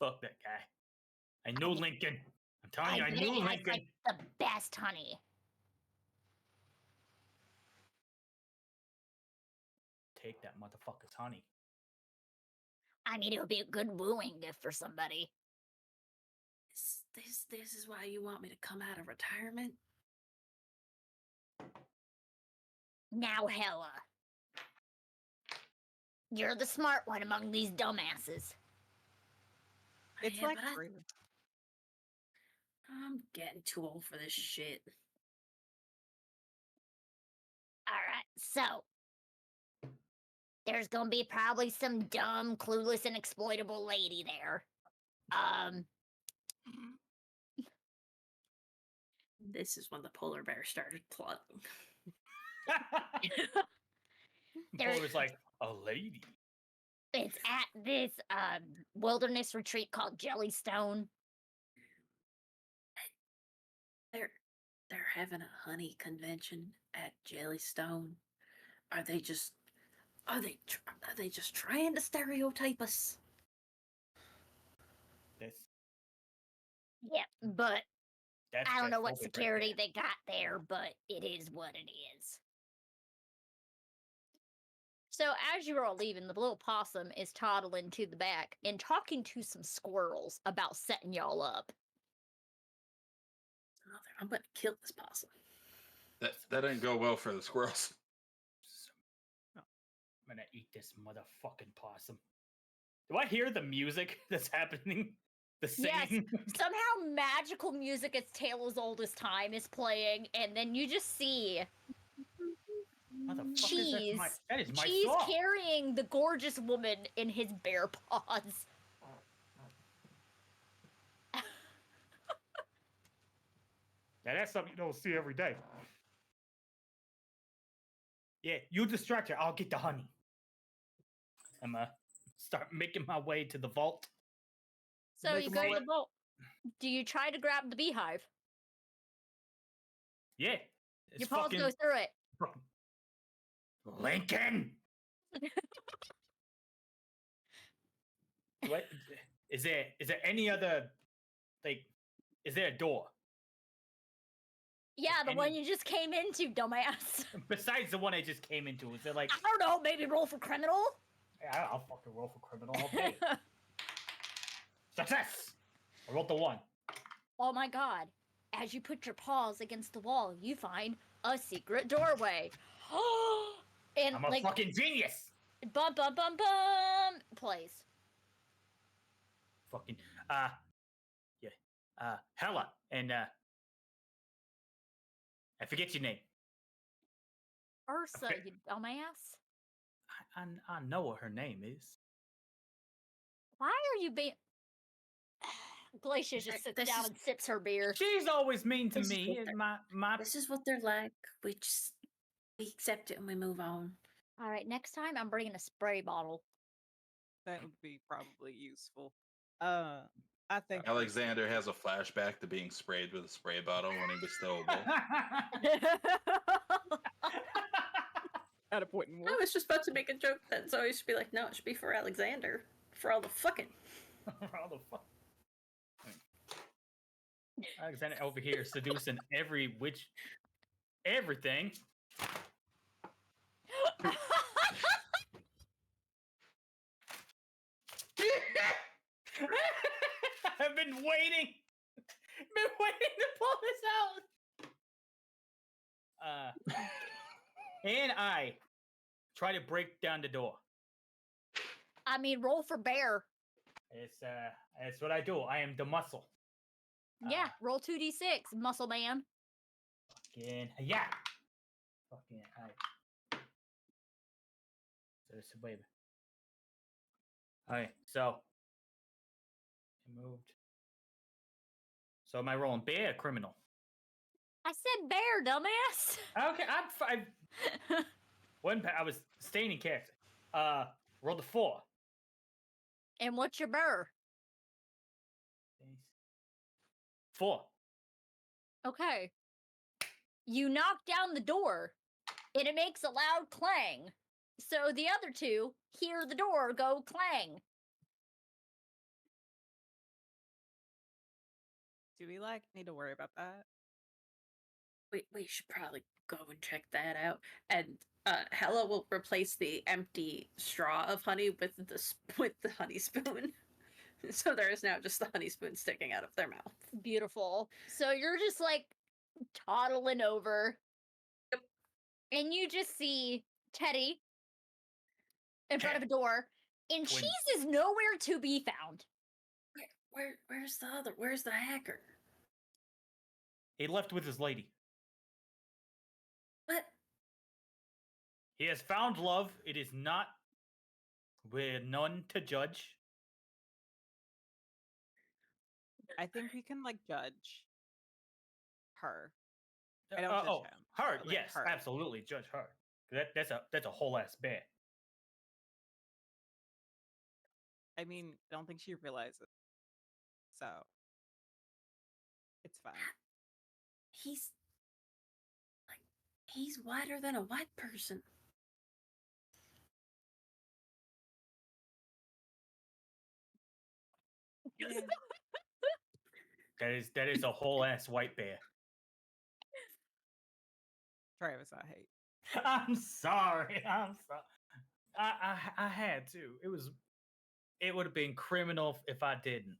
Fuck that guy. I knew Lincoln. I'm telling you, I bet knew it has, Lincoln. like, the best honey. Take that motherfucker's honey. I mean, it would be a good wooing gift for somebody. This is why you want me to come out of retirement? Now, Hella. You're the smart one among these dumbasses. It's Yeah, like but true. I'm getting too old for this shit. Alright, so. There's gonna be probably some dumb, clueless, and exploitable lady there. This is when the polar bear started plotting. There's- Polar's like, a lady. It's at this wilderness retreat called Jellystone. They're having a honey convention at Jellystone. Are they just trying to stereotype us? Yeah, but That's I don't know what transphobic right security there. they got there, but it is what it is. So as you are all leaving, the little possum is toddling to the back and talking to some squirrels about setting y'all up. I'm gonna kill this possum. That didn't go well for the squirrels. I'm gonna eat this motherfucking possum. Do I hear the music that's happening? The Yes. singing? Somehow magical music as tale as old as time is playing, and then you just see Motherfuckers, Cheese. that is my Cheese song. carrying the gorgeous woman in his bare paws. Now that's something you don't see every day. Yeah, you distract her. I'll get the honey. I'm gonna start making my way to the vault. So Make you him go to away. the vault. Do you try to grab the beehive? Yeah. Your paws go through it. fucking Lincoln. What is there any other, like, is there a door Yeah, the Any- one you just came into, dumbass. besides the one I just came into? Is there like, I don't know, maybe roll for criminal? yeah, I'll fucking roll for criminal all day. Success. I rolled the 1. Oh my god. As you put your paws against the wall, you find a secret doorway. And I'm a like fucking genius. bum bum bum bum plays. Fucking yeah. Hella and I forget your name. Ursa, Okay. you dumbass. I know what her name is. Why are you being Glacia just sits This down is- and sips her beer. She's always mean to This is me. what And they're- my This is what they're like. We accept it and we move on. Alright, next time I'm bringing a spray bottle. That would be probably useful. I think Alexander has a flashback to being sprayed with a spray bottle when he was still a wolf. at a point in war. I was just about to make a joke that Zoe should be like, no, it should be for Alexander. For all the fucking. How the fuck? Alexander over here seducing everything. I've been waiting to pull this out. And I try to break down the door. I mean, roll for bear. It's what I do. I am the muscle. Yeah, roll 2d6, muscle man. Fucking yeah. Fucking I. So it's wait. Alright, so I moved. So am I rolling bear or criminal? I said bear, dumbass. Okay, I'm fine. I was staying in character. Rolled a 4. And what's your bear? 4. Okay. You knock down the door, and it makes a loud clang. So the other two hear the door go clang. Do we need to worry about that? We should probably go and check that out. And Hella will replace the empty straw of honey with the honey spoon. So there is now just the honey spoon sticking out of their mouth. Beautiful. So you're just like toddling over. Yep. And you just see Teddy in front of a door, and Twins. Cheese is nowhere to be found. Where's the hacker? He left with his lady. What? He has found love. It is not. We're none to judge. I think we can judge her. I don't judge him. Her, but, yes, her. absolutely, judge her. That's a whole ass bear. I mean, I don't think she realizes. So it's fine. He's whiter than a white person. Yeah. That is a whole ass white bear. Travis, I hate. I'm sorry. I'm sorry. I had to. It would have been criminal if I didn't.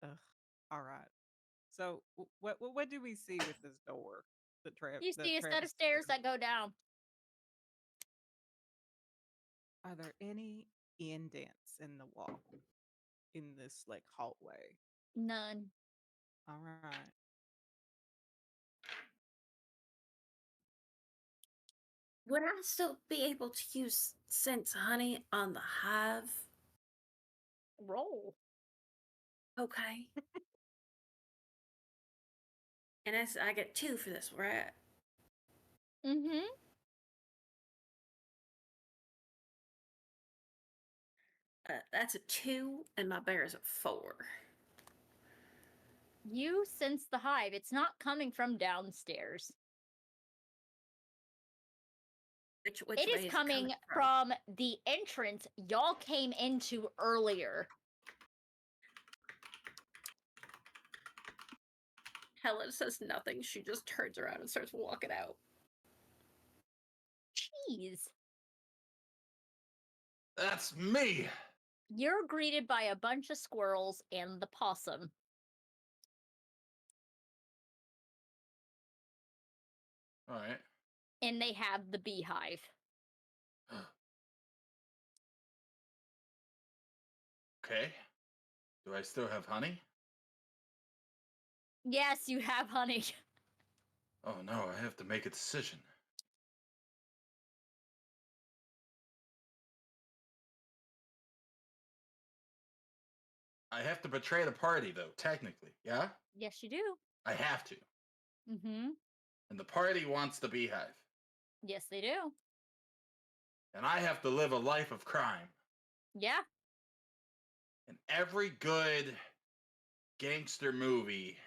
Ugh. All right. So what do we see with this door? You see a set of stairs that go down. Are there any indents in the wall in this hallway? None. All right. Would I still be able to use sense honey on the hive? Roll. Okay. And I get 2 for this, right? Mm-hmm. That's a 2, and my bear is a 4. You sense the hive. It's not coming from downstairs. Which It way is coming from the entrance y'all came into earlier. Helen says nothing. She just turns around and starts walking out. Cheese. That's me. You're greeted by a bunch of squirrels and the possum. All right. And they have the beehive. Okay. Do I still have honey? Yes, you have honey. Oh no, I have to make a decision. I have to betray the party, though, technically, yeah? Yes, you do. I have to. Mm-hmm. And the party wants the beehive. Yes, they do. And I have to live a life of crime. Yeah. In every good gangster movie,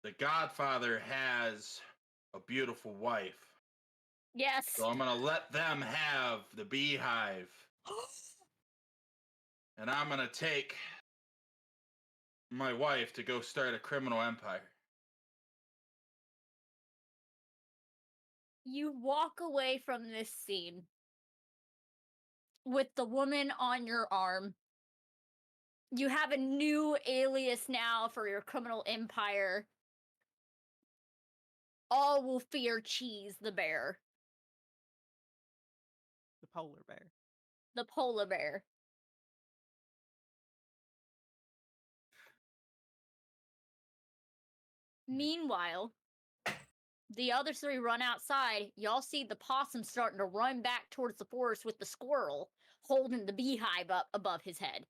the Godfather has a beautiful wife. Yes. So I'm going to let them have the beehive. And I'm going to take my wife to go start a criminal empire. You walk away from this scene with the woman on your arm. You have a new alias now for your criminal empire. All will fear Cheese the bear. The polar bear. The polar bear. Meanwhile, the other 3 run outside. Y'all see the possum starting to run back towards the forest with the squirrel holding the beehive up above his head.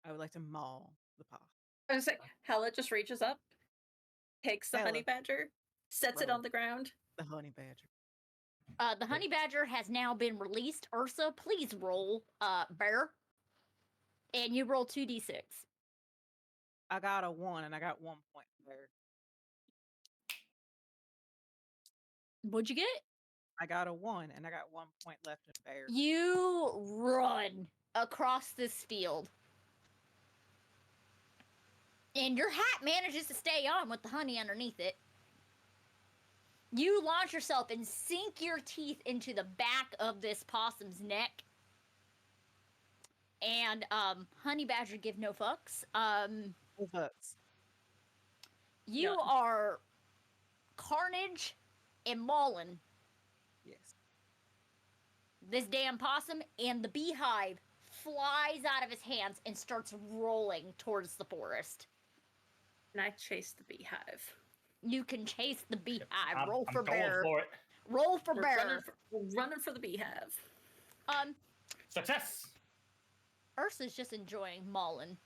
I would like to maul the possum. I was like, Hella just reaches up, takes the honey Hella. badger, sets it Roll. on the ground. The honey badger. The honey badger has now been released. Ursa, please roll bear. And you roll 2d6. I got a 1 and I got 1 point there. What'd you get? I got a 1 and I got 1 point left in bear. You run across this field. And your hat manages to stay on with the honey underneath it. You launch yourself and sink your teeth into the back of this possum's neck. And honey badger give no fucks. Fucks. You None. are carnage and mauling Yes. this damn possum, and the beehive flies out of his hands and starts rolling towards the forest. And I chase the beehive. You can chase the beehive. I'm Roll for going bear. for it. Roll for We're bear. running for the beehive. Success. Ursa's just enjoying mauling.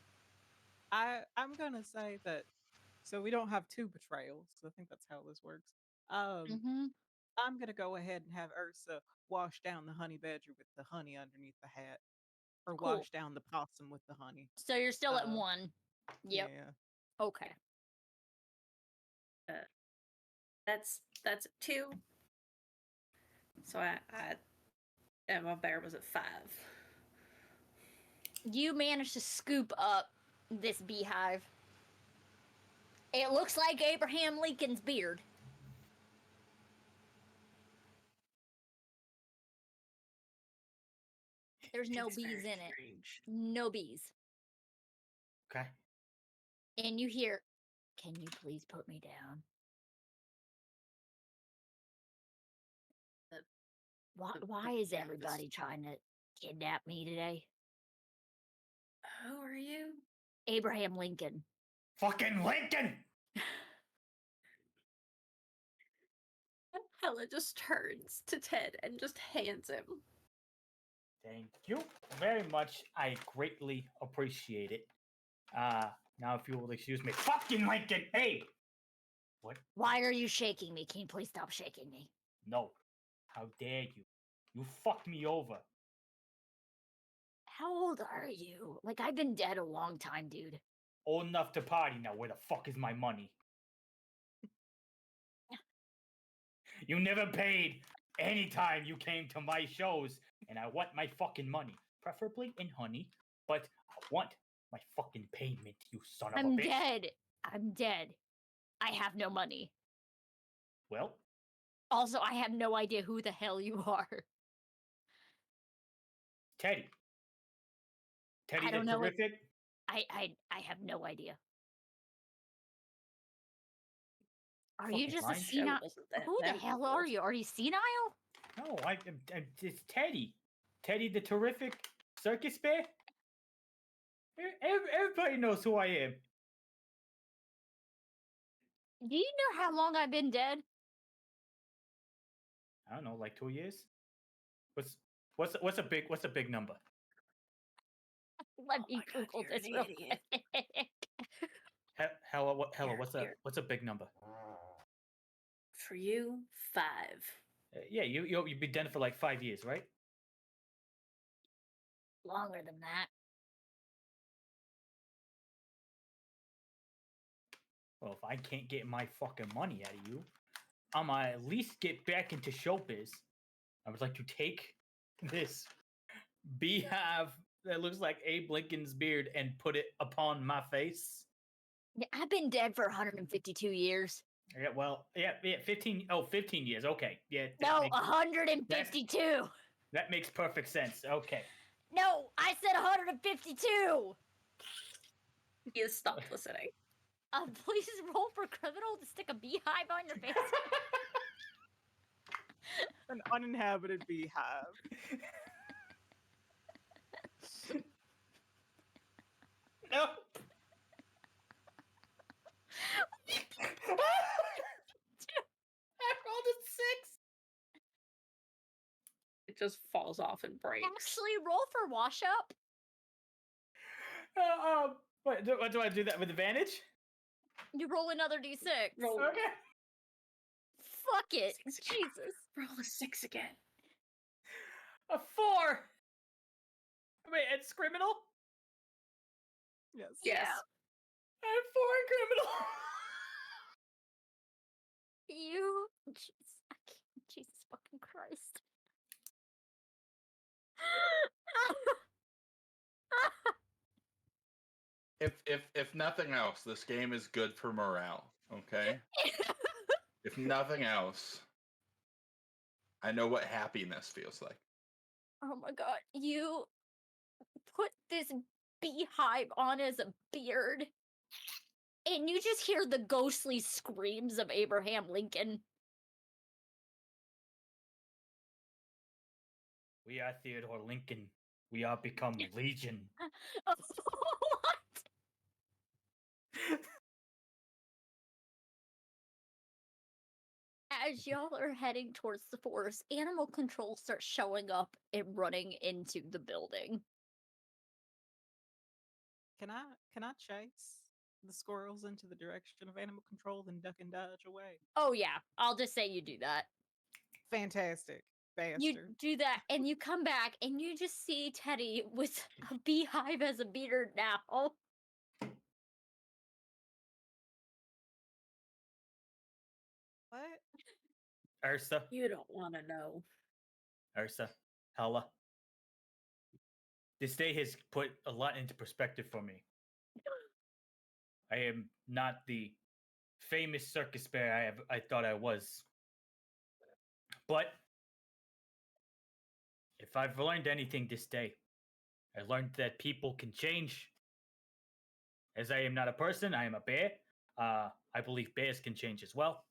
I'm gonna say that. So we don't have 2 betrayals. I think that's how this works. Mm-hmm. I'm gonna go ahead and have Ursa wash down the honey badger with the honey underneath the hat, or Cool. wash down the possum with the honey. So you're still at Uh, 1. Yep. Yeah. Okay. That's 2. So and my bear was at 5. You managed to scoop up this beehive. It looks like Abraham Lincoln's beard. There's no It's bees very in it. strange. No bees. Okay. And you hear, "Can you please put me down?" Why is yeah, everybody trying to kidnap me today? Who are you? Abraham Lincoln. Fucking Lincoln. Hella just turns to Ted and just hands him. Thank you very much. I greatly appreciate it. Now if you will excuse me. Fucking Lincoln! Hey! What? Why are you shaking me? Can you please stop shaking me? No. How dare you? You fucked me over. How old are you? Like, I've been dead a long time, dude. Old enough to party now. Where the fuck is my money? You never paid any time you came to my shows, and I want my fucking money. Preferably in honey, but I want my fucking payment, you son of a I'm bitch. dead. I'm dead. I have no money. Well, Also, I have no idea who the hell you are. Teddy. Teddy I don't the know what- Terrific. I have no idea. Are Fucking you just a lying. senile? Who the hell are you? Are you senile? No, it's Teddy. Teddy the Terrific Circus Bear. Everybody knows who I am. Do you know how long I've been dead? I don't know, like 2 years. What's a big number? Let Oh me my God, Google you're this an real idiot. quick. Hella, Here, what's here. a big number? For you, 5. Yeah, you've been dead for like 5 years, right? Longer than that. Well, if I can't get my fucking money out of you, I'm gonna at least get back into showbiz. I would like to take this beehive that looks like Abe Lincoln's beard and put it upon my face. Yeah, I've been dead for 152 years. Yeah, well, yeah, 15 years. Okay. Yeah. No, 152. That makes perfect sense. Okay. No, I said 152. He has stopped listening. Please roll for criminal to stick a beehive on your face. An uninhabited beehive. No. I rolled a 6. It just falls off and breaks. Actually, roll for wash up. What do I do that with advantage? You roll another d6. Roll. Okay. Fuck it. 6 again. Jesus. Roll a 6 again. A 4. Wait, it's criminal. Yes. Yes. I have 4 in criminal. You. Jesus, I can't. Jesus fucking Christ. If nothing else, this game is good for morale. Okay. If nothing else, I know what happiness feels like. Oh my god. You put this beehive on as a beard, and you just hear the ghostly screams of Abraham Lincoln. We are Theodore Lincoln. We are become Legion. What? As y'all are heading towards the forest, animal control starts showing up and running into the building. Can I chase the squirrels into the direction of animal control, then duck and dodge away? Oh yeah, I'll just say you do that. Fantastic. You Bastard. do that, and you come back, and you just see Teddy with a beehive as a beard now. What? Ursa, You don't want to know. Ursa, Hella. This day has put a lot into perspective for me. I am not the famous circus bear I thought I was. But if I've learned anything this day, I learned that people can change. As I am not a person, I am a bear. I believe bears can change as well.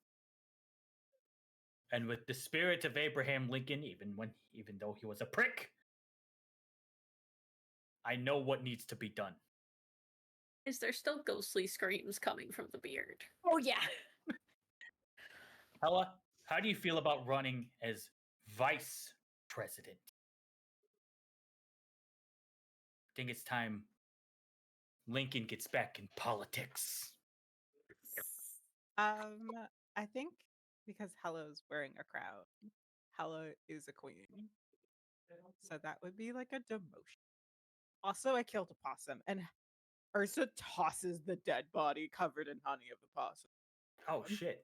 And with the spirit of Abraham Lincoln, even though he was a prick, I know what needs to be done. Is there still ghostly screams coming from the beard? Oh yeah. Hella, how do you feel about running as vice president? I think it's time Lincoln gets back in politics. I think because Hella's wearing a crown, Hella is a queen. So that would be like a demotion. Also, I killed a possum, and Ursa tosses the dead body covered in honey of the possum. Oh shit.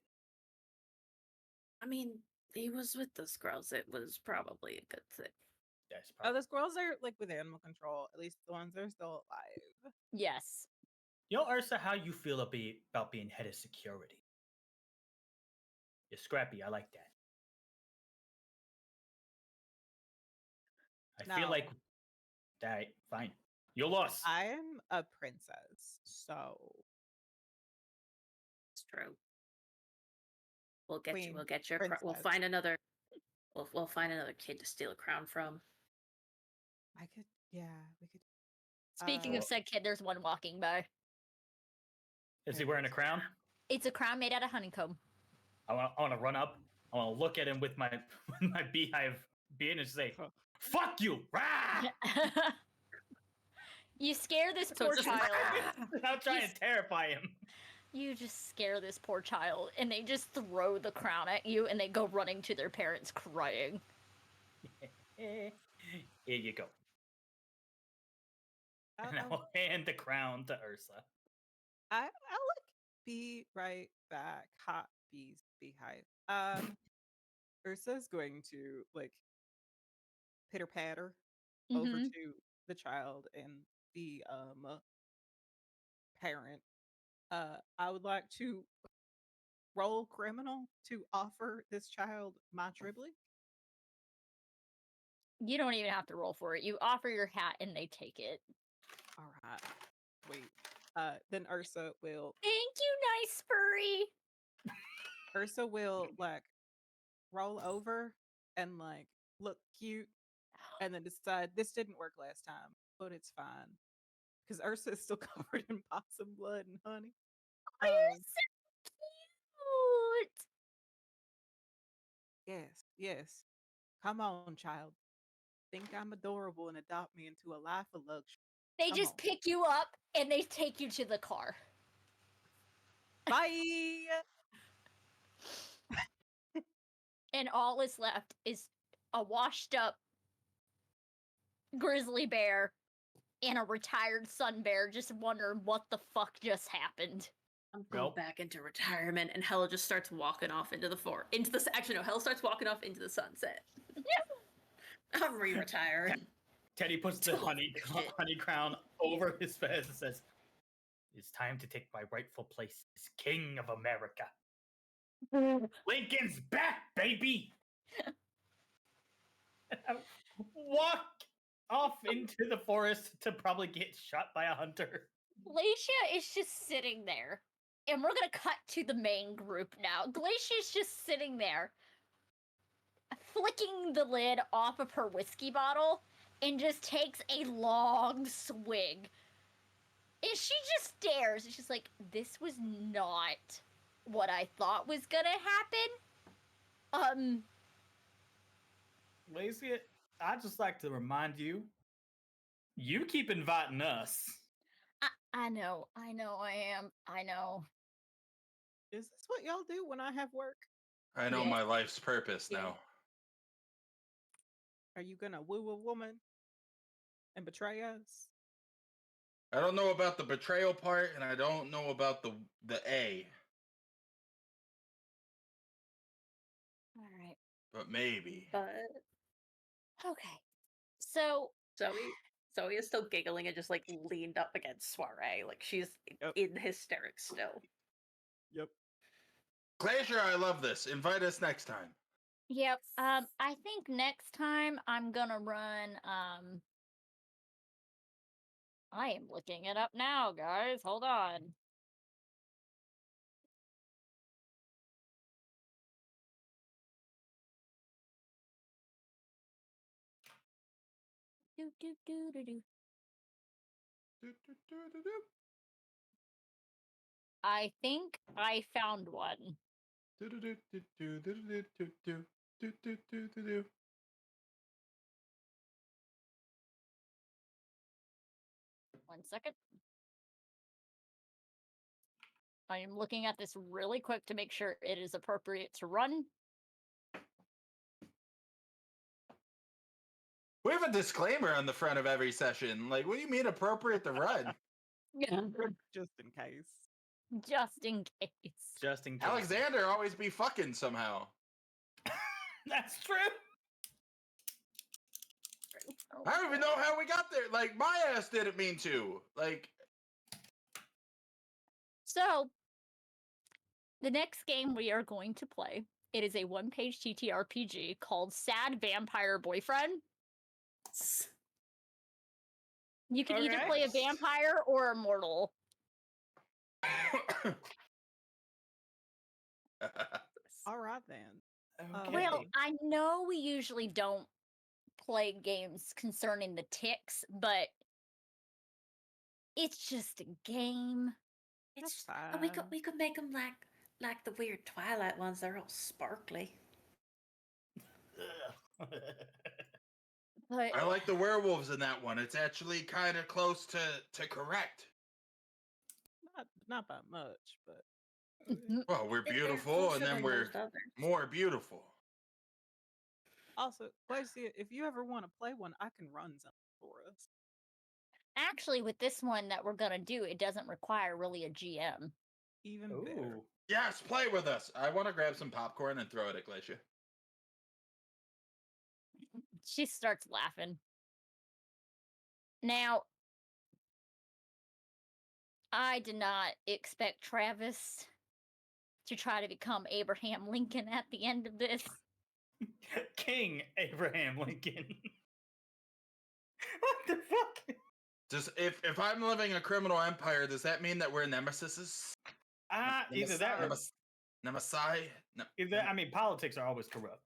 I mean, he was with the squirrels. It was probably a good thing. That's Oh, probably. the squirrels are like with animal control, at least the ones that are still alive. Yes. You know, Ursa, how you feel about being head of security? You're scrappy. I like that. I feel like No. that. Fine. You lost. I'm a princess, so It's true. We'll get you. Queen, We'll get your. We'll princess. find another. We'll find another kid to steal a crown from. I could, yeah, we could. Speaking of said kid, there's one walking by. Is he wearing a crown? It's a crown made out of honeycomb. I want to run up. I want to look at him with my my beehive beard and say, "Fuck you!" Rah! You scare this So poor it's just- child. I'm trying to terrify him. You just scare this poor child, and they just throw the crown at you, and they go running to their parents crying. Here you go. And I'll I'll hand the crown to Ursa. like be right back. Hot bees, beehive. Ursa's going to like pitter patter over Mhm. to the child and the parent. I would like to roll criminal to offer this child my tribly. You don't even have to roll for it. You offer your hat, and they take it. All right. Wait. Then Ursa will Thank you, nice furry. like roll over and like look cute and then decide this didn't work last time, but it's fine. Because Ursa is still covered in possum blood and honey. Oh, you're so cute. Yes. Come on, child. Think I'm adorable and adopt me into a life of luxury. They Come just on. pick you up and they take you to the car. Bye. And all is left is a washed up grizzly bear and a retired sun bear just wondering what the fuck just happened. I'm going Well- back into retirement, and Hella just starts walking off into the actually, no, Hella starts walking off into the sunset. I'm retiring. Teddy puts the Don't honey give a shit. honey crown over his face and says, "It's time to take my rightful place as King of America. Lincoln's back, baby!" Walk off into the forest to probably get shot by a hunter. Glacia is just sitting there. And we're gonna cut to the main group now. Glacia is just sitting there, flicking the lid off of her whiskey bottle, and just takes a long swig. And she just stares. And she's like, this was not what I thought was gonna happen. Glacia, I'd just like to remind you, you keep inviting us. I know, I am. I know. Is this what y'all do when I have work? I know Yeah. my life's purpose Yeah. now. Are you gonna woo a woman and betray us? I don't know about the betrayal part, and I don't know about the A, All right. but maybe. But Okay. So Zoe is still giggling and just like leaned up against Soiree. Like she's Yep. in hysterics still. Yep. Glacier, I love this. Invite us next time. yep. I think next time I'm gonna run. I am looking it up now, guys. Hold on. Do do do do do. I think I found one. One second. I am looking at this really quick to make sure it is appropriate to run. We have a disclaimer on the front of every session. Like, what do you mean appropriate to run? Just in case. Just in case. Just in case. Alexander always be fucking somehow. That's true. I don't even know how we got there. Like, my ass didn't mean to. Like, So, the next game we are going to play, it is a one-page TTRPG called Sad Vampire Boyfriend. You can either play a Okay. vampire or a mortal. All right then. Okay. Well, I know we usually don't play games concerning the ticks, but it's just a game. That's Oh, fine. we could make them like the weird Twilight ones. They're all sparkly. But I like the werewolves in that one. It's actually kind of close to correct. Not by much, but Well, we're They're beautiful, closer and then than we're most others. more beautiful. also, Glacia, if you ever want to play one, I can run something for us. actually, with this one that we're gonna do, it doesn't require really a GM. Even better. Ooh. Yes, play with us. I want to grab some popcorn and throw it at Glacia. She starts laughing. Now, I did not expect Travis to try to become Abraham Lincoln at the end of this. King Abraham Lincoln. What the fuck? Just if I'm living a criminal empire, does that mean that we're nemesis? Either that or Nemesi? I mean, politics are always corrupt.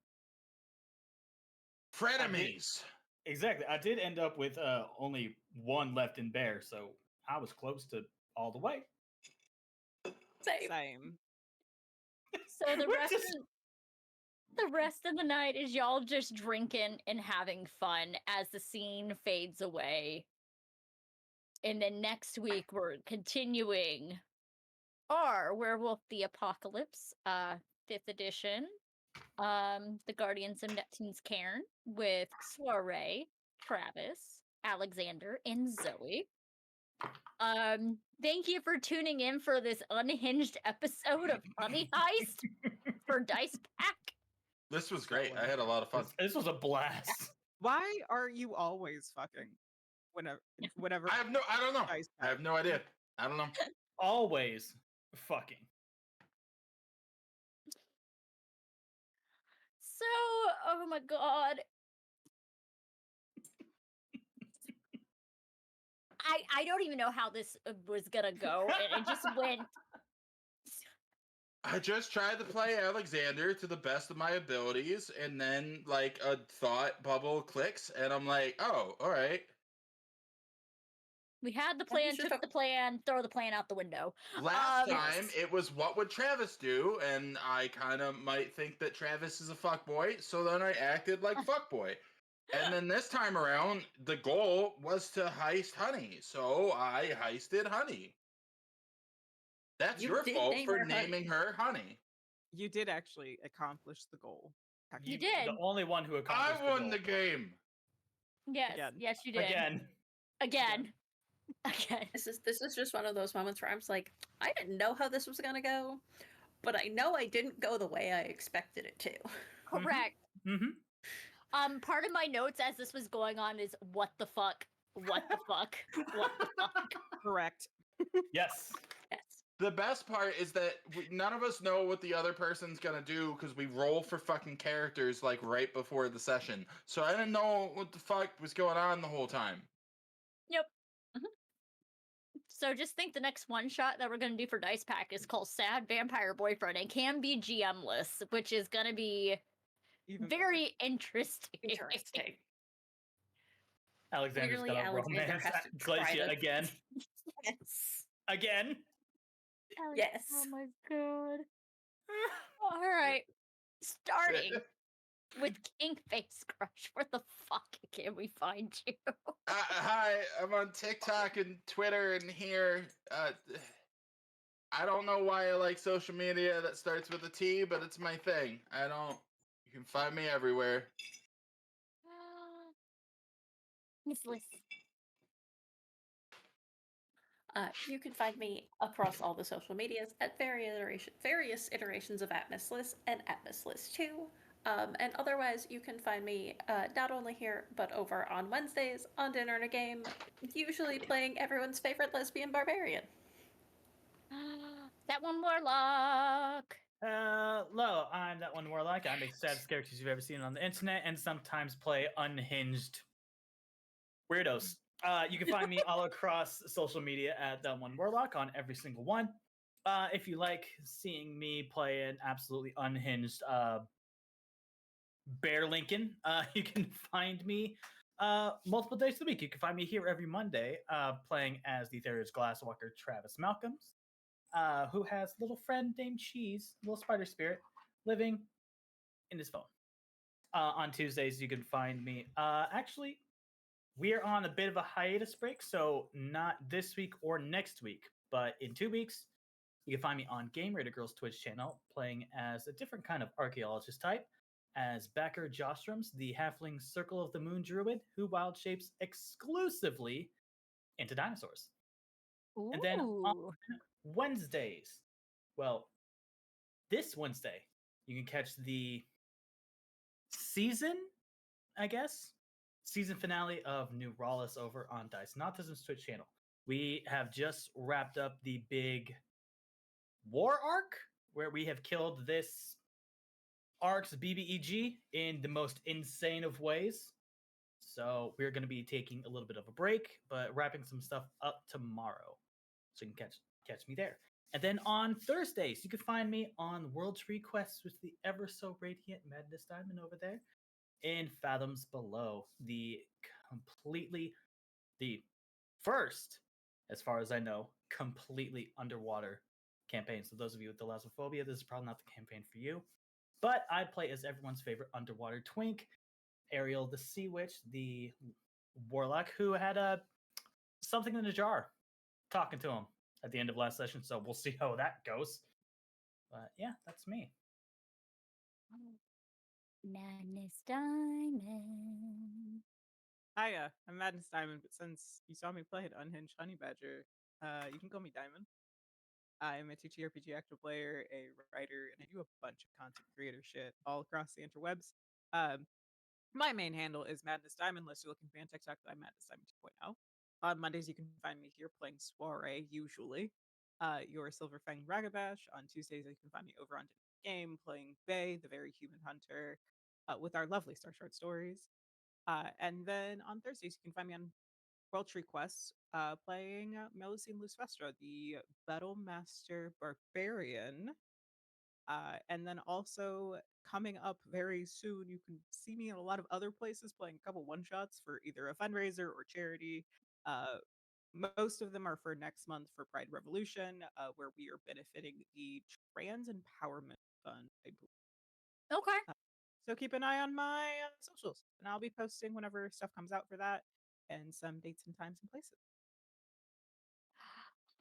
Frenemies. Exactly. I did end up with only one left in bear, so I was close to all the way. Same. Same. So the We're rest just- the rest of the night is y'all just drinking and having fun as the scene fades away. And then next week we're continuing our Werewolf the Apocalypse, 5th edition. The Guardians of Neptune's Cairn with Soriée, Travis, Alexander, and Zoe. Thank you for tuning in for this unhinged episode of Honey Heist for Dice Pack. This was great. I had a lot of fun. This was a blast. Why are you always fucking? Whenever I don't know. Dice I have no idea. I don't know. Always fucking. So, oh my god. I don't even know how this was gonna go, and it just went. I just tried to play Alexander to the best of my abilities, and then like a thought bubble clicks, and I'm like, oh, all right. We had the plan, took the plan, throw the plan out the window. Last time it was what would Travis do, and I kind of might think that Travis is a fuckboy, so then I acted like fuckboy. And then this time around, the goal was to heist Honey, so I heisted Honey. That's your fault for naming her Honey. You did actually accomplish the goal. You did. The only one who accomplished I won the game. Yes, Again. yes, you did. Again. This is just one of those moments where I'm just like, I didn't know how this was gonna go, but I know I didn't go the way I expected it to. Correct. Mm-hmm. Part of my notes as this was going on is what the fuck? What the fuck? What the fuck? Correct. Yes. Yes. The best part is that none of us know what the other person's gonna do because we roll for fucking characters like right before the session. So I didn't know what the fuck was going on the whole time. Yep. So just think the next one shot that we're gonna do for Dice Pack is called Sad Vampire Boyfriend and can be GM-less, which is gonna be very interesting. Alexander's Clearly, got a Alexander romance has at to try Glacia to- again. Yes. Again. Yes. Oh my god. All right. Starting with KingFaceCrush. Where the fuck can we find you? Hi, I'm on TikTok and Twitter and here. I don't know why I like social media that starts with a T, but it's my thing. You can find me everywhere. Miss Liz. You can find me across all the social medias at various iterations of MadnessDiamond and MadnessDiamond2. And otherwise, you can find me not only here, but over on Wednesdays on Dinner and a Game, usually playing everyone's favorite lesbian barbarian. That one Warlock. Hello, I'm that one Warlock. I make the saddest characters you've ever seen on the internet and sometimes play unhinged weirdos. You can find me all across social media at that one Warlock on every single one. If you like seeing me play an absolutely unhinged Bear Lincoln, you can find me multiple days of the week. You can find me here every Monday playing as the Theria's Glasswalker Travis Malcolms, who has a little friend named Cheese, a little spider spirit, living in his phone. On Tuesdays, you can find me. Actually, we are on a bit of a hiatus break, so not this week or next week, but in 2 weeks, you can find me on Game Raider Girls Twitch channel, playing as a different kind of archaeologist type, as Backer Jostrums, the halfling Circle of the Moon druid, who wild shapes exclusively into dinosaurs. Ooh. And then on Wednesdays, well, this Wednesday, you can catch the season finale of New Rawless over on Dice Nautism's Twitch channel. We have just wrapped up the big war arc where we have killed this arc's BBEG in the most insane of ways. So we're going to be taking a little bit of a break, but wrapping some stuff up tomorrow. So you can catch me there. And then on Thursdays, you can find me on World Tree Quests with the ever so radiant MadnessDiamond over there in Fathoms Below, the first, as far as I know, completely underwater campaign. So those of you with thalassophobia, this is probably not the campaign for you. But I play as everyone's favorite underwater twink, Ariel the Sea Witch, the warlock who had a something in the jar, talking to him at the end of last session. So we'll see how that goes. But yeah, that's me. MadnessDiamond. Hiya, I'm MadnessDiamond, but since you saw me play an unhinged honey badger, you can call me Diamond. I'm a TTRPG active player, a writer, and I do a bunch of content creator shit all across the interwebs. My main handle is MadnessDiamond, unless you're looking for my TikTok, I'm MadnessDiamond 2.0. On Mondays, you can find me here playing Soriée, usually. Your Silverfang Ragabash. On Tuesdays, you can find me over on Game playing Bay, the Very Human Hunter, with our lovely Starshard.Stories. And then on Thursdays, you can find me on World Tree Quests, playing Melusine Lucifestra, the Battle Master Barbarian. And then also coming up very soon, you can see me in a lot of other places playing a couple one-shots for either a fundraiser or charity. Most of them are for next month for Pride Revolution, where we are benefiting the Trans Empowerment Fund, I believe. Okay. So keep an eye on my socials, and I'll be posting whenever stuff comes out for that, and some dates and times and places.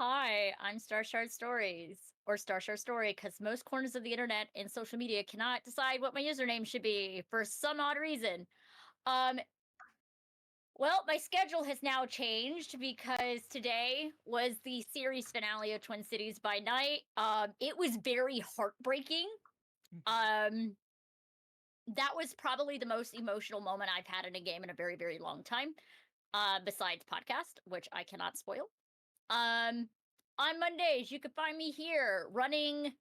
Hi, I'm Starshard.Stories, or Starshard Story, because most corners of the internet and social media cannot decide what my username should be for some odd reason. Well, my schedule has now changed because today was the series finale of Twin Cities by Night. It was very heartbreaking. That was probably the most emotional moment I've had in a game in a very, very long time. Besides podcast, which I cannot spoil. On Mondays, you can find me here running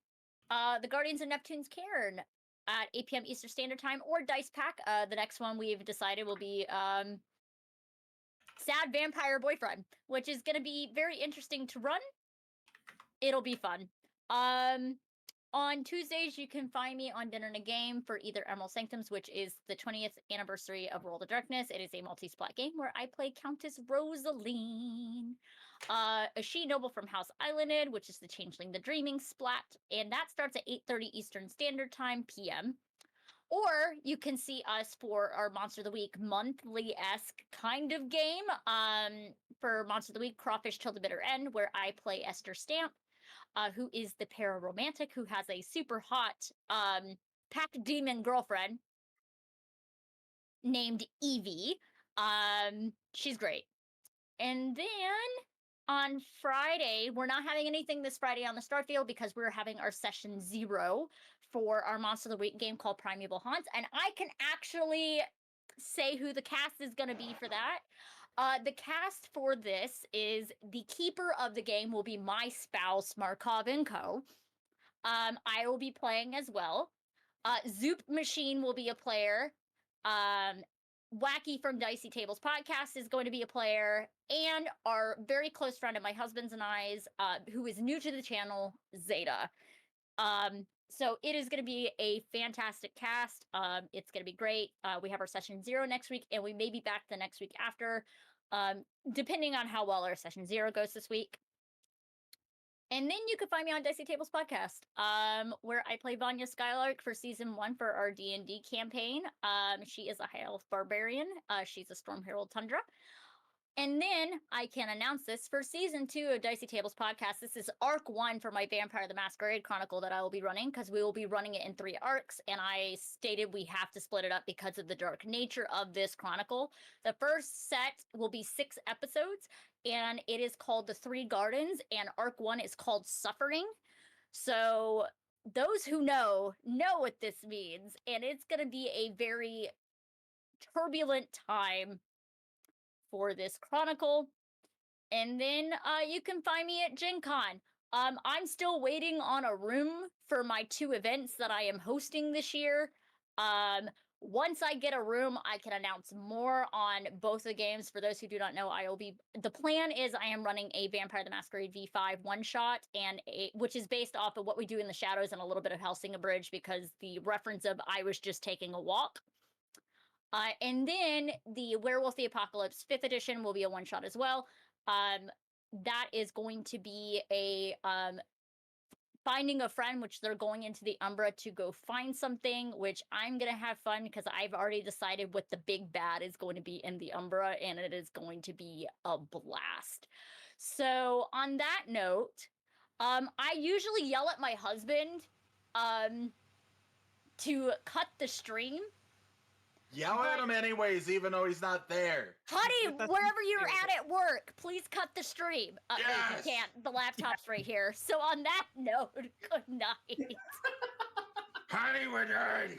the Guardians of Neptune's Cairn at 8 p.m. Eastern Standard Time, or Dice Pack. The next one we've decided will be Sad Vampire Boyfriend, which is going to be very interesting to run. It'll be fun. On Tuesdays, you can find me on Dinner and a Game for either Emerald Sanctums, which is the 20th anniversary of World of Darkness. It is a multi-splat game where I play Countess Rosaline. A She Noble from House Islanded, which is the Changeling the Dreaming splat, and that starts at 8:30 Eastern Standard Time p.m. Or you can see us for our Monster of the Week monthly-esque kind of game. For Monster of the Week, Crawfish Till the Bitter End, where I play Esther Stamp, who is the pararomantic who has a super hot pack demon girlfriend named Evie. She's great. And then on Friday, we're not having anything this Friday on the Starfield because we're having our session 0 for our Monster of the Week game called Primeval Haunts. And I can actually say who the cast is going to be for that. The cast for this is the keeper of the game will be my spouse, Markov & Co. I will be playing as well. Zoop Machine will be a player. Wacky from Dicey Tables Podcast is going to be a player, and our very close friend of my husband's and I's, who is new to the channel, Zeta. So it is going to be a fantastic cast. It's going to be great. We have our session 0 next week, and we may be back the next week after, depending on how well our session 0 goes this week. And then you can find me on Dicey Tables Podcast, where I play Vanya Skylark for Season 1 for our D&D campaign. She is a High Elf Barbarian. She's a Storm Herald Tundra. And then I can announce this for Season 2 of Dicey Tables Podcast. This is Arc 1 for my Vampire the Masquerade Chronicle that I will be running, because we will be running it in 3 arcs, and I stated we have to split it up because of the dark nature of this chronicle. The first set will be 6 episodes, and it is called The 3 Gardens, and Arc 1 is called Suffering. So those who know what this means, and it's going to be a very turbulent time for this chronicle. And then you can find me at Gen Con. I'm still waiting on a room for my 2 events that I am hosting this year. Once I get a room, I can announce more on both the games. For those who do not know, the plan is I am running a Vampire the Masquerade V5 one-shot, and which is based off of What We Do in the Shadows and a little bit of Hellsing Abridged, because the reference of I was just taking a walk. And then the Werewolf the Apocalypse 5th edition will be a one-shot as well. That is going to be a finding a friend, which they're going into the Umbra to go find something, which I'm gonna have fun because I've already decided what the big bad is going to be in the Umbra, and it is going to be a blast. So on that note, I usually yell at my husband to cut the stream. Yell at him anyways, even though he's not there. Honey, That's wherever you're favorite. at work, please cut the stream. Wait, Yes! you can't. The laptop's right here. So on that note, good night. Honey, we're done.